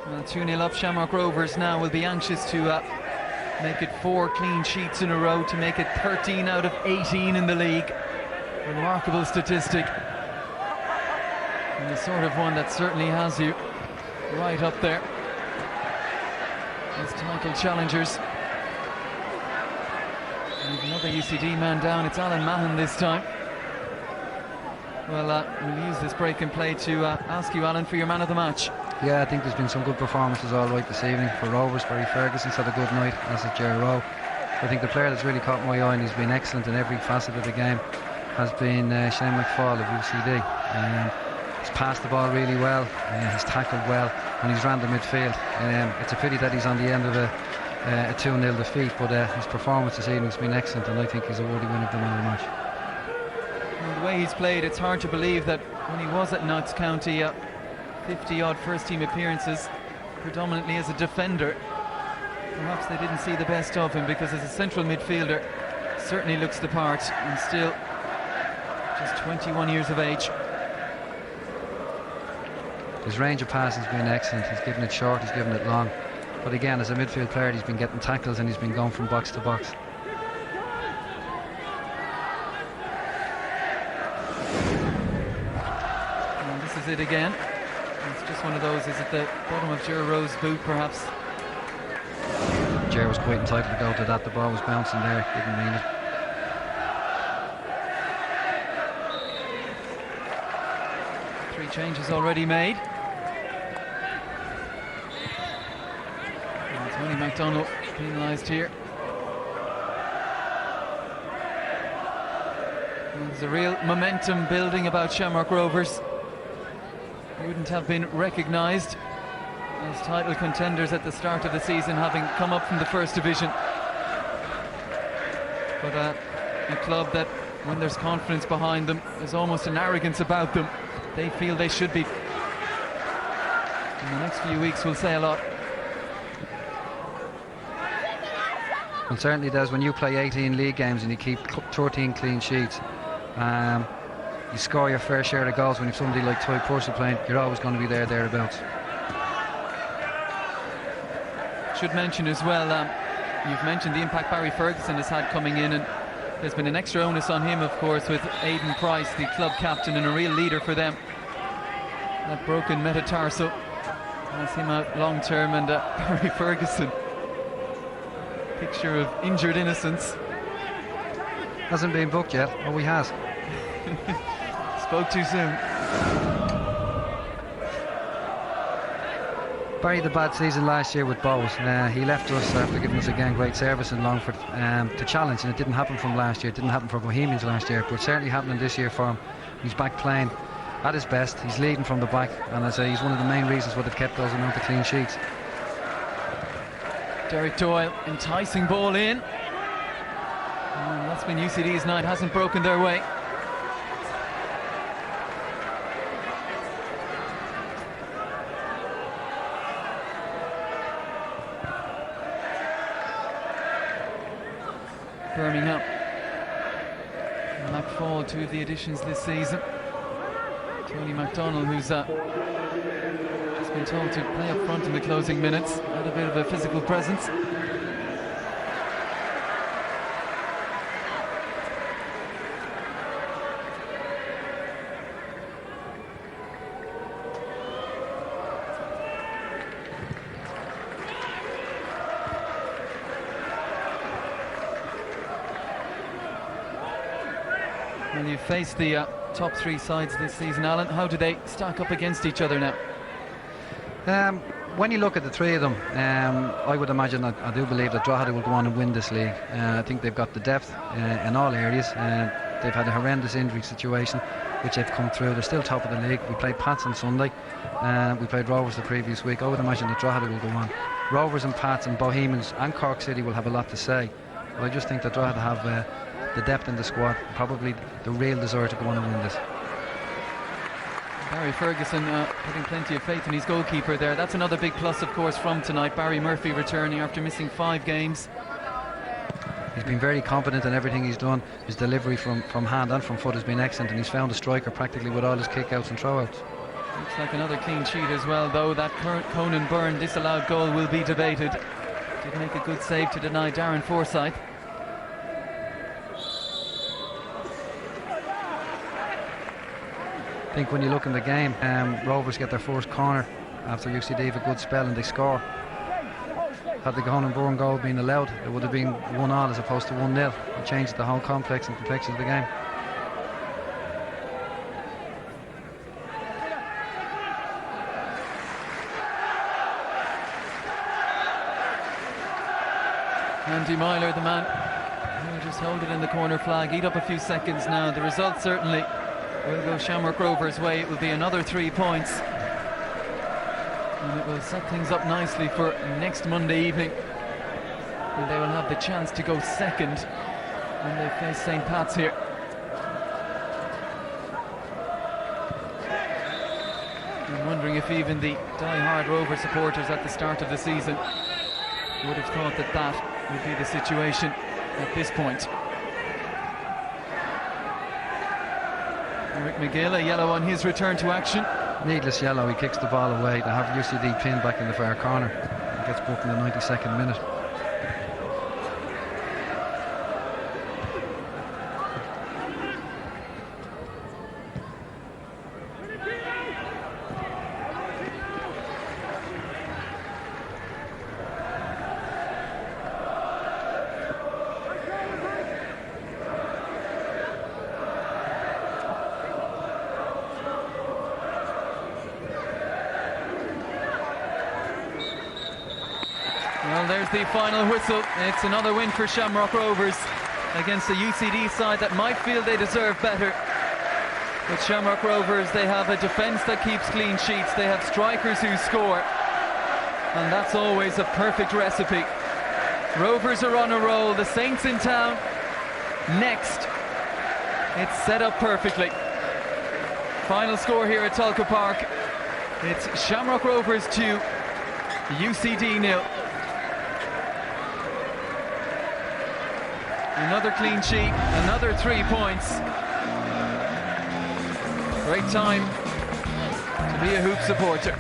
Well, 2-0 up. Shamrock Rovers now will be anxious to make it 4 clean sheets in a row, to make it 13 out of 18 in the league. Remarkable statistic. And the sort of one that certainly has you right up there as title challengers. And another UCD man down. It's Alan Mahon this time. Well, we'll use this break and play to ask you, Alan, for your man of the match. Yeah, I think there's been some good performances all right this evening for Rovers. Barry Ferguson's had a good night, as has Jerry Rowe. I think the player that's really caught my eye and he's been excellent in every facet of the game has been Shane McFall of UCD. He's passed the ball really well, he's tackled well, and he's ran the midfield. It's a pity that he's on the end of a 2-0 defeat, but his performance this evening has been excellent, and I think he's a worthy winner of the man of the match. And the way he's played, it's hard to believe that when he was at Notts County, 50-odd first-team appearances, predominantly as a defender. Perhaps they didn't see the best of him, because as a central midfielder, certainly looks the part, and still just 21 years of age. His range of passing has been excellent. He's given it short, he's given it long. But again, as a midfield player, he's been getting tackles and he's been going from box to box. And this is it again. It's just one of those, is at the bottom of Ger Rowe's boot, perhaps. Ger was quite entitled to go to that. The ball was bouncing there, didn't mean it. Three changes already made. And Tony MacDonald penalised here. And there's a real momentum building about Shamrock Rovers. Wouldn't have been recognised as title contenders at the start of the season, having come up from the First Division. But a club that, when there's confidence behind them, there's almost an arrogance about them. They feel they should be. In the next few weeks will say a lot. Well, certainly does. When you play 18 league games and you keep 13 clean sheets, you score your fair share of goals. When you've somebody like Ty Purcell playing, you're always going to be thereabouts. Should mention as well, you've mentioned the impact Barry Ferguson has had coming in, and There's been an extra onus on him, of course, with Aidan Price, the club captain and a real leader for them. That broken metatarsal has him out long term, and Barry Ferguson, picture of injured innocence. Hasn't been booked yet. Oh, he has. Spoke too soon. Barry had a bad season last year with Bows. He left us after giving us again great service in Longford to challenge, and it didn't happen from last year. It didn't happen for Bohemians last year, but it's certainly happening this year for him. He's back playing at his best. He's leading from the back, and as I say, he's one of the main reasons why they've kept those amount of clean sheets. Derek Doyle, enticing ball in. And that's been UCD's night, hasn't broken their way. Birmingham. McFall, two of the additions this season. Tony MacDonald, who's just been told to play up front in the closing minutes, had a bit of a physical presence. Well, you've faced the top three sides this season, Alan. How do they stack up against each other now? When you look at the three of them, I would imagine, I do believe that Drogheda will go on and win this league. I think they've got the depth in all areas. They've had a horrendous injury situation, which they've come through. They're still top of the league. We played Pats on Sunday. We played Rovers the previous week. I would imagine that Drogheda will go on. Rovers and Pats and Bohemians and Cork City will have a lot to say. But I just think that Drogheda have the depth in the squad, probably the real desire to go on and win this. Barry Ferguson putting plenty of faith in his goalkeeper there. That's another big plus, of course, from tonight. Barry Murphy returning after missing 5 games. He's been very confident in everything he's done. His delivery from hand and from foot has been excellent, and he's found a striker practically with all his kick-outs and throw-outs. Looks like another clean sheet as well, though. That Conan Byrne disallowed goal will be debated. Did make a good save to deny Darren Forsyth. I think when you look in the game, Rovers get their first corner after UCD have a good spell and they score. Had the Conan Byrne goal been allowed, it would have been 1-1 as opposed to 1-0. It changed the whole complex and complexity of the game. Andy Myler, the man who will just hold it in the corner flag, eat up a few seconds now. The result certainly will go Shamrock Rovers' way. It will be another 3 points, and it will set things up nicely for next Monday evening, when they will have the chance to go second when they face St. Pat's here. I'm wondering if even the die-hard Rover supporters at the start of the season would have thought that that would be the situation at this point. Rick McGill, a yellow on his return to action. Needless yellow, he kicks the ball away to have UCD pinned back in the far corner. He gets booked in the 92nd minute. Well, there's the final whistle. It's another win for Shamrock Rovers against a UCD side that might feel they deserve better. But Shamrock Rovers, they have a defence that keeps clean sheets. They have strikers who score, and that's always a perfect recipe. Rovers are on a roll. The Saints in town next. It's set up perfectly. Final score here at Tolka Park. It's Shamrock Rovers 2, UCD 0. Another clean sheet, another 3 points. Great time to be a hoop supporter.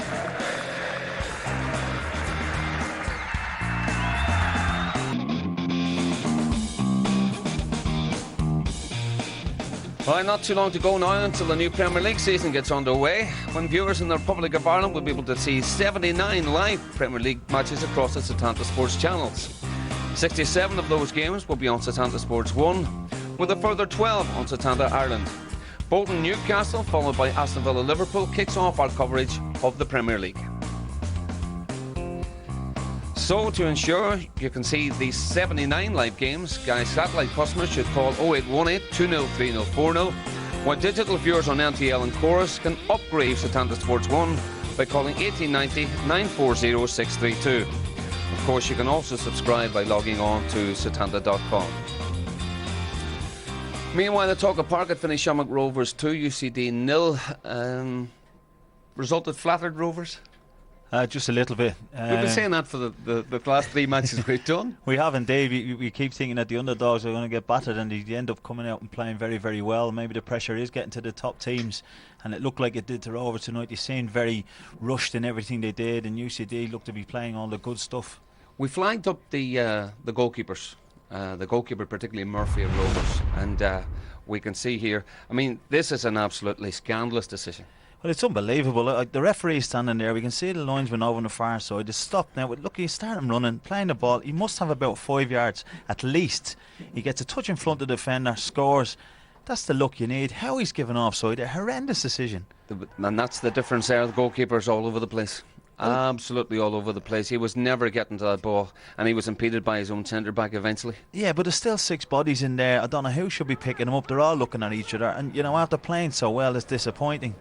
Well, not too long to go now until the new Premier League season gets underway, when viewers in the Republic of Ireland will be able to see 79 live Premier League matches across the Setanta Sports channels. 67 of those games will be on Setanta Sports 1, with a further 12 on Setanta Ireland. Bolton Newcastle, followed by Aston Villa Liverpool, kicks off our coverage of the Premier League. So, to ensure you can see these 79 live games, Sky Satellite customers should call 0818 203040, while digital viewers on NTL and Chorus can upgrade Setanta Sports 1 by calling 1890 940 632. Of course, you can also subscribe by logging on to setanta.com. Meanwhile, the Tolka Park had finished Shamrock Rovers 2, UCD 0. Result that flattered Rovers? Just a little bit. We've been saying that for the last 3 matches we've done. We have indeed. We keep thinking that the underdogs are going to get battered, and they end up coming out and playing very, very well. Maybe the pressure is getting to the top teams, and it looked like it did to Rovers tonight. They seemed very rushed in everything they did, and UCD looked to be playing all the good stuff. We flagged up the goalkeepers, the goalkeeper particularly Murphy of Rovers, and we can see here, I mean, this is an absolutely scandalous decision. Well, it's unbelievable. The referee is standing there. We can see the linesman over on the far side. They stopped now. Look, he started running, playing the ball. He must have about 5 yards at least. He gets a touch in front of the defender, scores. That's the look you need. How he's given offside, a horrendous decision. And that's the difference there. The goalkeeper's all over the place. Absolutely all over the place. He was never getting to that ball, and he was impeded by his own centre back eventually. Yeah, but there's still 6 bodies in there. I don't know who should be picking them up. They're all looking at each other, and you know, after playing so well, it's disappointing.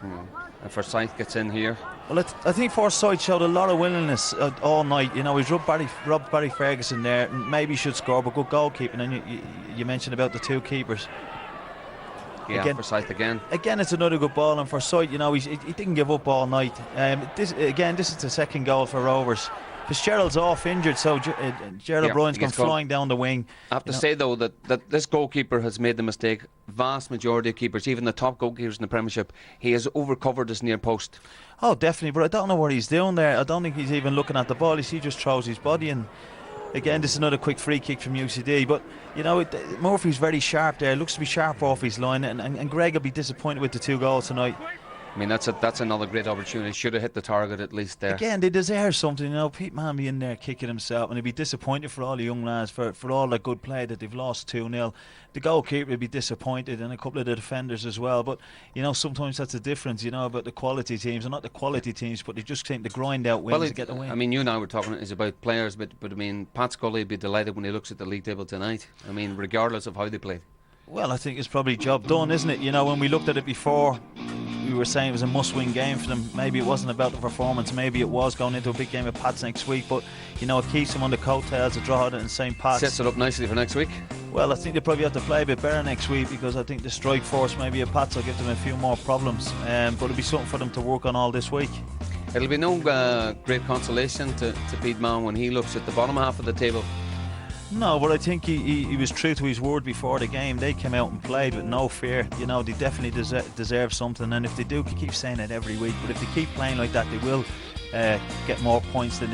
And Forsyth gets in here. Well, I think Forsyth showed a lot of willingness all night. You know, he's robbed Barry Ferguson there, and maybe he should score, but good goalkeeping. And you mentioned about the 2 keepers. Yeah, again, Forsyth again. Again, it's another good ball, and Forsyth, you know, he didn't give up all night. This is the second goal for Rovers. Fitzgerald's off injured, so Gerald O'Brien's gone flying down the wing. I have to say though that this goalkeeper has made the mistake. Vast majority of keepers, even the top goalkeepers in the Premiership, he has overcovered his near post. Oh, definitely, but I don't know what he's doing there. I don't think he's even looking at the ball. He just throws his body in. Again, this is another quick free kick from UCD, but you know, Murphy's very sharp there. Looks to be sharp off his line, and Greg will be disappointed with the 2 goals tonight. I mean, that's another great opportunity. Should have hit the target at least there. Again, they deserve something, you know. Pete Mann be in there kicking himself, and he'd be disappointed for all the young lads, for all the good play that they've lost 2-0. The goalkeeper would be disappointed, and a couple of the defenders as well. But you know, sometimes that's the difference, you know, about the quality teams, and not the quality teams, but they just seem to grind out wins to get the win. I mean, you and I were talking is about players, but I mean, Pat Scully would be delighted when he looks at the league table tonight. I mean, regardless of how they played. Well, I think it's probably job done, isn't it? You know, when we looked at it before, we were saying it was a must-win game for them. Maybe it wasn't about the performance. Maybe it was going into a big game with Pats next week. But, you know, it keeps them on the coattails of Drogheda and St. Pat's. Sets it up nicely for next week. Well, I think they probably have to play a bit better next week, because I think the strike force, maybe at Pats, will give them a few more problems. But it'll be something for them to work on all this week. It'll be no great consolation to Pete Mann when he looks at the bottom half of the table. No, but I think he was true to his word before the game. They came out and played with no fear. You know, they definitely deserve something, and if they do, keep saying it every week, but if they keep playing like that, they will get more points than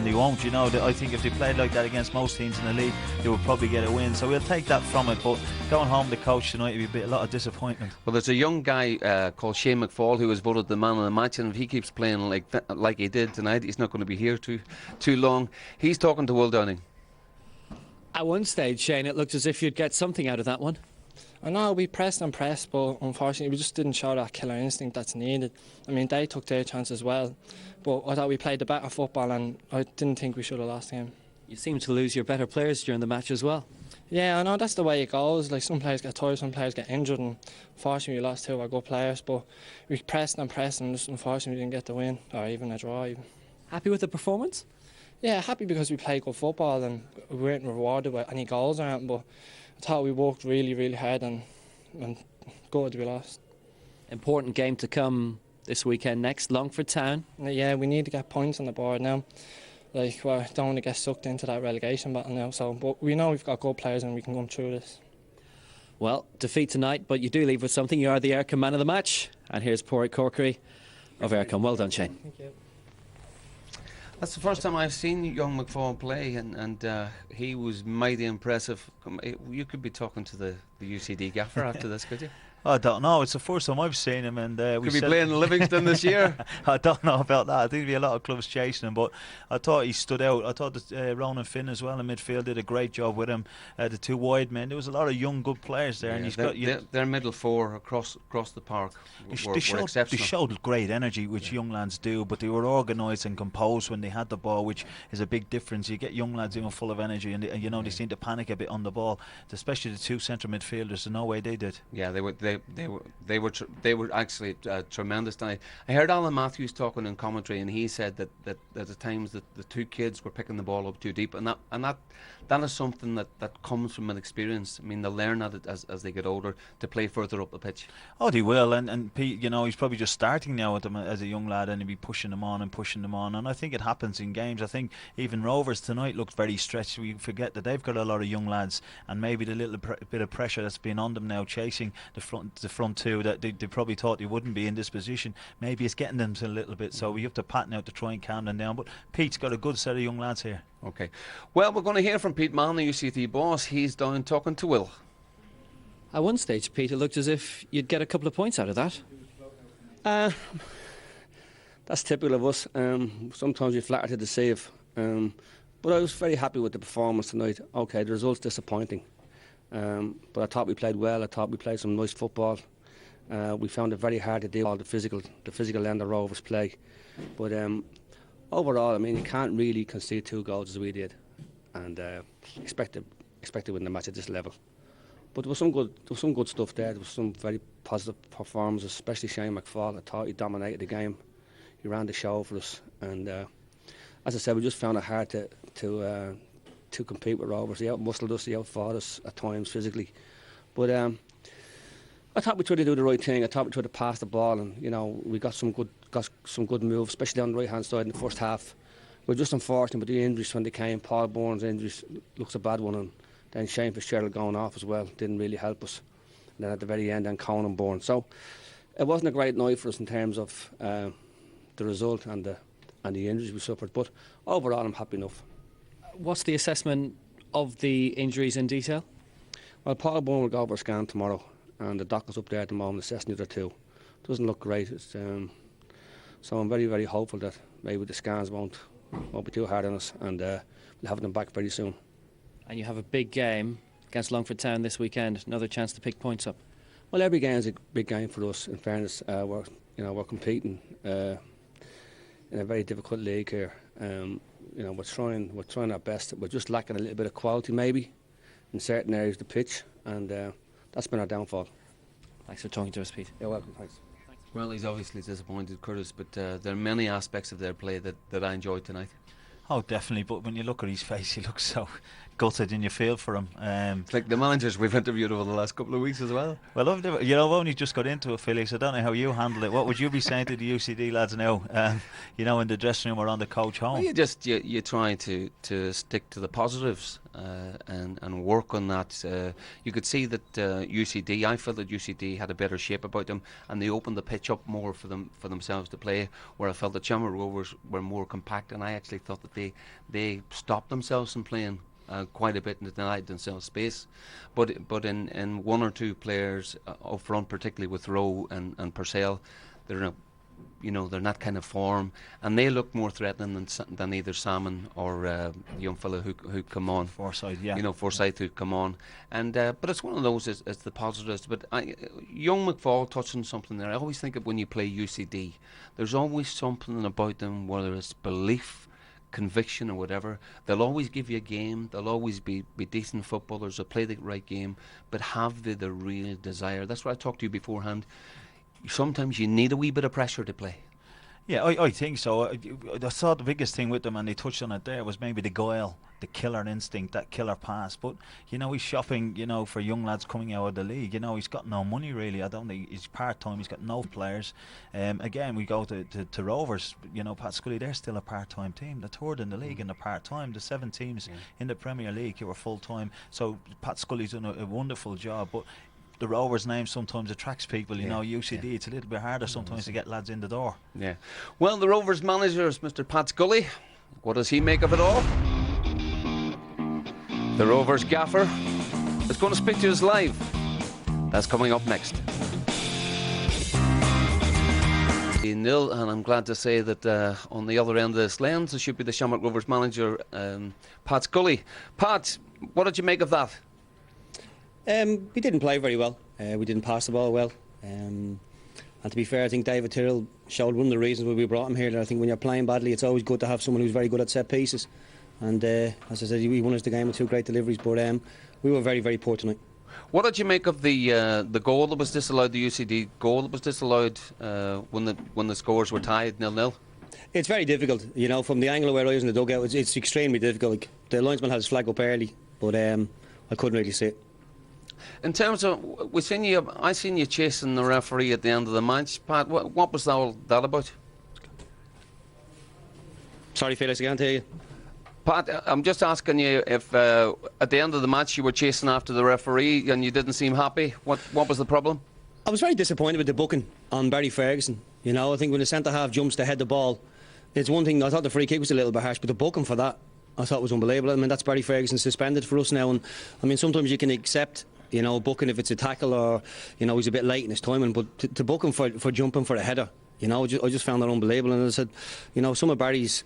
they won't. You know, I think if they played like that against most teams in the league, they would probably get a win. So we'll take that from it, but going home the coach tonight would be a lot of disappointment. Well, there's a young guy called Shane McFall who was voted the man of the match, and if he keeps playing like he did tonight, he's not going to be here too long. He's talking to Will Downing. At one stage, Shane, it looked as if you'd get something out of that one. I know we pressed and pressed, but unfortunately we just didn't show that killer instinct that's needed. I mean, they took their chance as well, but I thought we played the better football, and I didn't think we should have lost the game. You seem to lose your better players during the match as well. Yeah, I know that's the way it goes. Like, some players get tired, some players get injured, and unfortunately we lost 2 of our good players, but we pressed and pressed, and just unfortunately we didn't get the win, or even a draw even. Happy with the performance? Yeah, happy because we played good football and we weren't rewarded with any goals or anything, but I thought we worked really, really hard, and good we lost. Important game to come this weekend next, Longford Town. Yeah, we need to get points on the board now. Like, we don't want to get sucked into that relegation battle now, but we know we've got good players and we can come through this. Well, defeat tonight, but you do leave with something. You are the Aircom man of the match, and here's Pádraig Corkery of Aircom. Well done, Shane. Thank you. That's the first time I've seen young McFall play, and he was mighty impressive. You could be talking to the UCD gaffer after this, could you? I don't know. It's the first time I've seen him, and we Could be said playing Livingston this year. I don't know about that. I think there'll be a lot of clubs chasing him, but I thought he stood out. I thought that Ronan Finn as well in midfield did a great job with him. The two wide men. There was a lot of young, good players there, and he's got their middle four across the park were exceptional. They showed great energy, which young lads do, but they were organised and composed when they had the ball, which is a big difference. You get young lads even full of energy, and they seem to panic a bit on the ball, especially the two centre midfielders. There's no way they did. Yeah, they were actually tremendous tonight. I heard Alan Matthews talking in commentary, and he said that at times that the two kids were picking the ball up too deep, and that is something that comes from an experience. I mean, they'll learn at it as they get older to play further up the pitch. Oh, they will, and Pete, he's probably just starting now with them as a young lad, and he'll be pushing them on, and I think it happens in games. I think even Rovers tonight looked very stretched. We forget that they've got a lot of young lads, and maybe the little bit of pressure that's been on them now, chasing the front two, that they probably thought they wouldn't be in this position. Maybe it's getting them to a little bit, so we have to pattern out to try and calm them down. But Pete's got a good set of young lads here. Okay, well, we're going to hear from Pete Mann, the UCD boss. He's down talking to Will. At one stage, Pete, it looked as if you'd get a couple of points out of that. That's typical of us. Sometimes we flatter to deceive. But I was very happy with the performance tonight. Okay, the result's disappointing. But I thought we played well. I thought we played some nice football. We found it very hard to deal with the physical end of Rovers play. But overall, I mean, you can't really concede 2 goals as we did, and expect to win the match at this level. But there was some good stuff there. There was some very positive performances, especially Shane McFall. I thought he dominated the game. He ran the show for us, and as I said, we just found it hard to compete with Rovers. He out-muscled us, he out-fought us at times physically. But I thought we tried to do the right thing. I thought we tried to pass the ball, and we got some good moves, especially on the right hand side in the first half. We're just unfortunate with the injuries when they came. Paul Bourne's injuries looks a bad one, and then Shane Fitzgerald going off as well didn't really help us. And then at the very end, then Conan Bourne. So it wasn't a great night for us in terms of the result and the injuries we suffered. But overall, I'm happy enough. What's the assessment of the injuries in detail? Well, Paul Bourne will go over a scan tomorrow, and the doctor's up there at the moment assessing the other two. Doesn't look great. So I'm very, very hopeful that maybe the scans won't be too hard on us, and we'll have them back very soon. And you have a big game against Longford Town this weekend. Another chance to pick points up. Well, every game is a big game for us. In fairness, we're competing in a very difficult league here. We're trying our best. We're just lacking a little bit of quality maybe in certain areas of the pitch, and that's been our downfall. Thanks for talking to us, Pete. You're welcome. Thanks. Well, he's obviously disappointed, Curtis, but there are many aspects of their play that I enjoyed tonight. Oh, definitely. But when you look at his face, he looks so gutted, and you feel for him. It's like the managers we've interviewed over the last couple of weeks as well. Well, I've only just got into it, Felix. I don't know how you handle it. What would you be saying to the UCD lads now? In the dressing room or on the coach home? Well, you try to stick to the positives and work on that. You could see that UCD. I felt that UCD had a better shape about them, and they opened the pitch up more for themselves to play. Where I felt that Shamrock Rovers were more compact, and I actually thought that they stopped themselves from playing quite a bit and denied themselves space. But in one or two players up front, particularly with Rowe and Purcell, they're in that kind of form, and they look more threatening than either Salmon or the young fellow who come on. Forsyth, yeah. Forsyth who come on. And but it's one of those, it's the positives. But young McFall touched on something there. I always think of when you play UCD, there's always something about them, whether it's belief, conviction or whatever. They'll always give you a game. They'll always be decent footballers. They'll play the right game, but have they the real desire? That's what I talked to you beforehand. Sometimes you need a wee bit of pressure to play. Yeah, I think so. I saw the biggest thing with them, and they touched on it there, was maybe the guile, the killer instinct, that killer pass. But, he's shopping, for young lads coming out of the league. He's got no money, really. I don't think he's part-time. He's got no players. Again, we go to Rovers. Pat Scully, they're still a part-time team. The third in the league in the part-time. The 7 teams in the Premier League who are full-time. So Pat Scully's done a wonderful job. But the Rovers name sometimes attracts people, UCD, it's a little bit harder sometimes to get lads in the door. Yeah. Well, the Rovers manager is Mr. Pat Scully. What does he make of it all? The Rovers gaffer is going to speak to us live. That's coming up next. 0, and I'm glad to say that on the other end of this lens, it should be the Shamrock Rovers manager, Pat Scully. Pat, what did you make of that? We didn't play very well. We didn't pass the ball well. And to be fair, I think David Tyrrell showed one of the reasons why we brought him here. That I think when you're playing badly, it's always good to have someone who's very good at set pieces. And as I said, he won us the game with 2 great deliveries. But we were very, very poor tonight. What did you make of the goal that was disallowed, the UCD goal that was disallowed when the scores were tied 0-0? It's very difficult, you know, from the angle of where I was in the dugout. It's extremely difficult. Like, the linesman had his flag up early, but I couldn't really see it. In terms of, I seen you chasing the referee at the end of the match, Pat. What was all that about? Sorry, Felix, I can't hear you. Pat, I'm just asking you if at the end of the match you were chasing after the referee and you didn't seem happy. What was the problem? I was very disappointed with the booking on Barry Ferguson. You know, I think when the centre half jumps to head the ball, it's one thing. I thought the free kick was a little bit harsh, but the booking for that, I thought was unbelievable. I mean, that's Barry Ferguson suspended for us now, and I mean, sometimes you can accept, you know, booking if it's a tackle or, you know, he's a bit late in his timing, but to book him for jumping for a header, you know, I just found that unbelievable. And as I said, you know, some of Barry's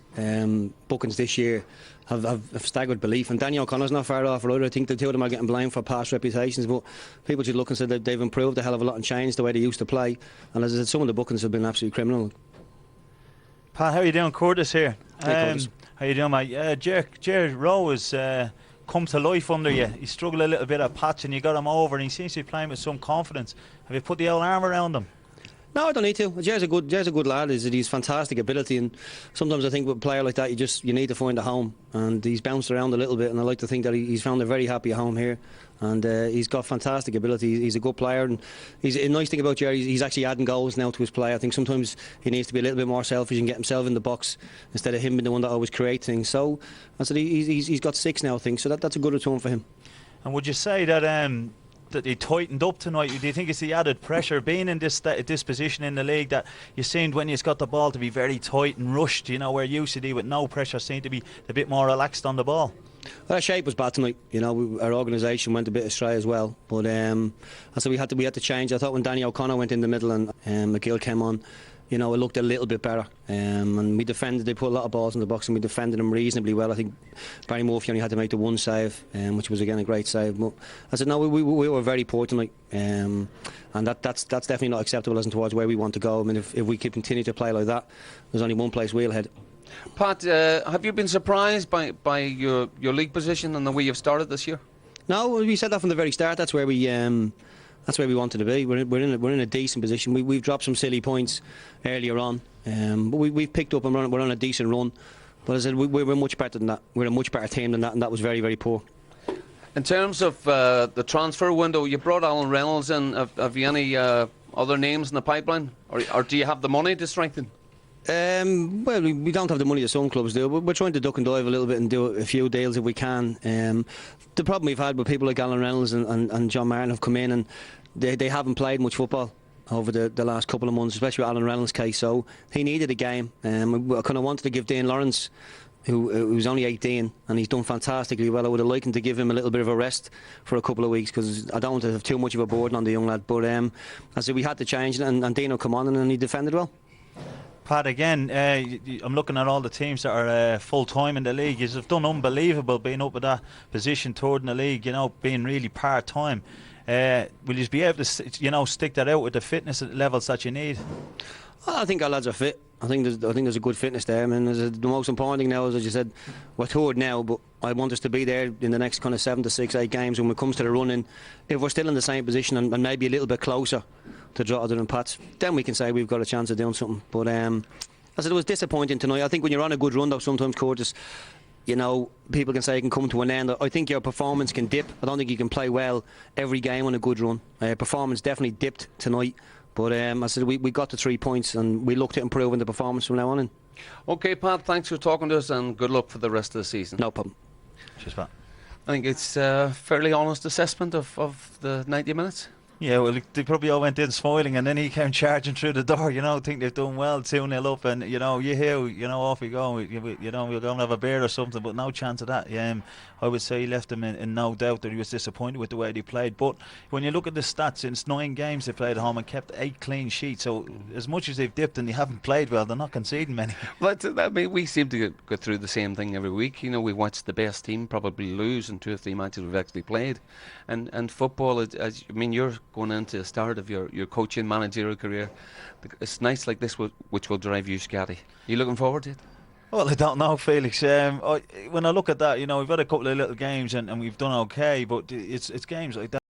bookings this year have staggered belief. And Daniel O'Connor's not far off either. I think the two of them are getting blamed for past reputations, but people should look and say that they've improved a hell of a lot and changed the way they used to play. And as I said, some of the bookings have been absolutely criminal. Pat, how are you doing? Curtis here. Hey, Curtis. How you doing, mate? Jared Rowe has come to life under you. He struggled a little bit at patch and you got him over, and he seems to be playing with some confidence. Have you put the old arm around him? No, I don't need to. Jer's a good lad. He's fantastic ability, and sometimes I think with a player like that, you need to find a home. And he's bounced around a little bit, and I like to think that he's found a very happy home here. And he's got fantastic ability. He's a good player, and he's a nice thing about Jerry. He's actually adding goals now to his play. I think sometimes he needs to be a little bit more selfish and get himself in the box instead of him being the one that always creates things. So I said he's got 6 now, I think. So that's a good return for him. And would you say that he tightened up tonight? Do you think it's the added pressure being in this position in the league that you seemed when he's got the ball to be very tight and rushed, you know, where UCD with no pressure seemed to be a bit more relaxed on the ball? Well, our shape was bad tonight. You know, our organisation went a bit astray as well. But I said we had to change. I thought when Danny O'Connor went in the middle and McGill came on, you know, it looked a little bit better. And we defended. They put a lot of balls in the box, and we defended them reasonably well. I think Barry Murphy only had to make the 1 save, which was again a great save. But I said no, we were very poor tonight, and that's definitely not acceptable as towards where we want to go. I mean, if we continue to play like that, there's only one place we'll head. Pat, have you been surprised by your league position and the way you've started this year? No, we said that from the very start. That's where we wanted to be. We're in a decent position. We've dropped some silly points earlier on, but we've picked up and we're on a decent run. But as I said, we're much better than that. We're a much better team than that, and that was very, very poor. In terms of the transfer window, you brought Alan Reynolds in. Have you any other names in the pipeline, or do you have the money to strengthen? Well, we don't have the money that some clubs do, but we're trying to duck and dive a little bit and do a few deals if we can. The problem we've had with people like Alan Reynolds and John Martin have come in and they haven't played much football over the last couple of months, especially with Alan Reynolds' case, so he needed a game. I kind of wanted to give Dean Lawrence, who's only 18 and he's done fantastically well, I would have liked to give him a little bit of a rest for a couple of weeks because I don't want to have too much of a burden on the young lad, but I said we had to change it, and Dean will come on and he defended well. Pat, again, I'm looking at all the teams that are full-time in the league. You've done unbelievable being up at that position, third in the league, you know, being really part-time. Will you be able to, you know, stick that out with the fitness levels that you need? Well, I think our lads are fit. I think there's a good fitness there. I mean, the most important thing now is, as you said, we're third now, but I want us to be there in the next kind of 7 to 6, 8 games when it comes to the running. If we're still in the same position and maybe a little bit closer to draw other than Pats, then we can say we've got a chance of doing something. But as I said, it was disappointing tonight. I think when you're on a good run, though, sometimes, Curtis, you know, people can say it can come to an end. I think your performance can dip. I don't think you can play well every game on a good run. Performance definitely dipped tonight. But I said we got the 3 points and we look to improving the performance from now on in. OK, Pat, thanks for talking to us and good luck for the rest of the season. No problem. Cheers, Pat. I think it's a fairly honest assessment of the 90 minutes. Yeah, well, they probably all went in smiling, and then he came charging through the door. Think they've done well, 2-0 up, and you hear, off we go. We'll go and have a beer or something, but no chance of that. I would say he left them in no doubt that he was disappointed with the way they played. But when you look at the stats, since 9 games they played at home and kept 8 clean sheets, so as much as they've dipped and they haven't played well, they're not conceding many. But we seem to go through the same thing every week. We watch the best team probably lose in 2 or 3 matches we've actually played, and football, you're going into the start of your coaching managerial career. It's nights like this which will drive you scatty. You looking forward to it? Well, I don't know, Felix. When I look at that, we've had a couple of little games and we've done okay, but it's games like that.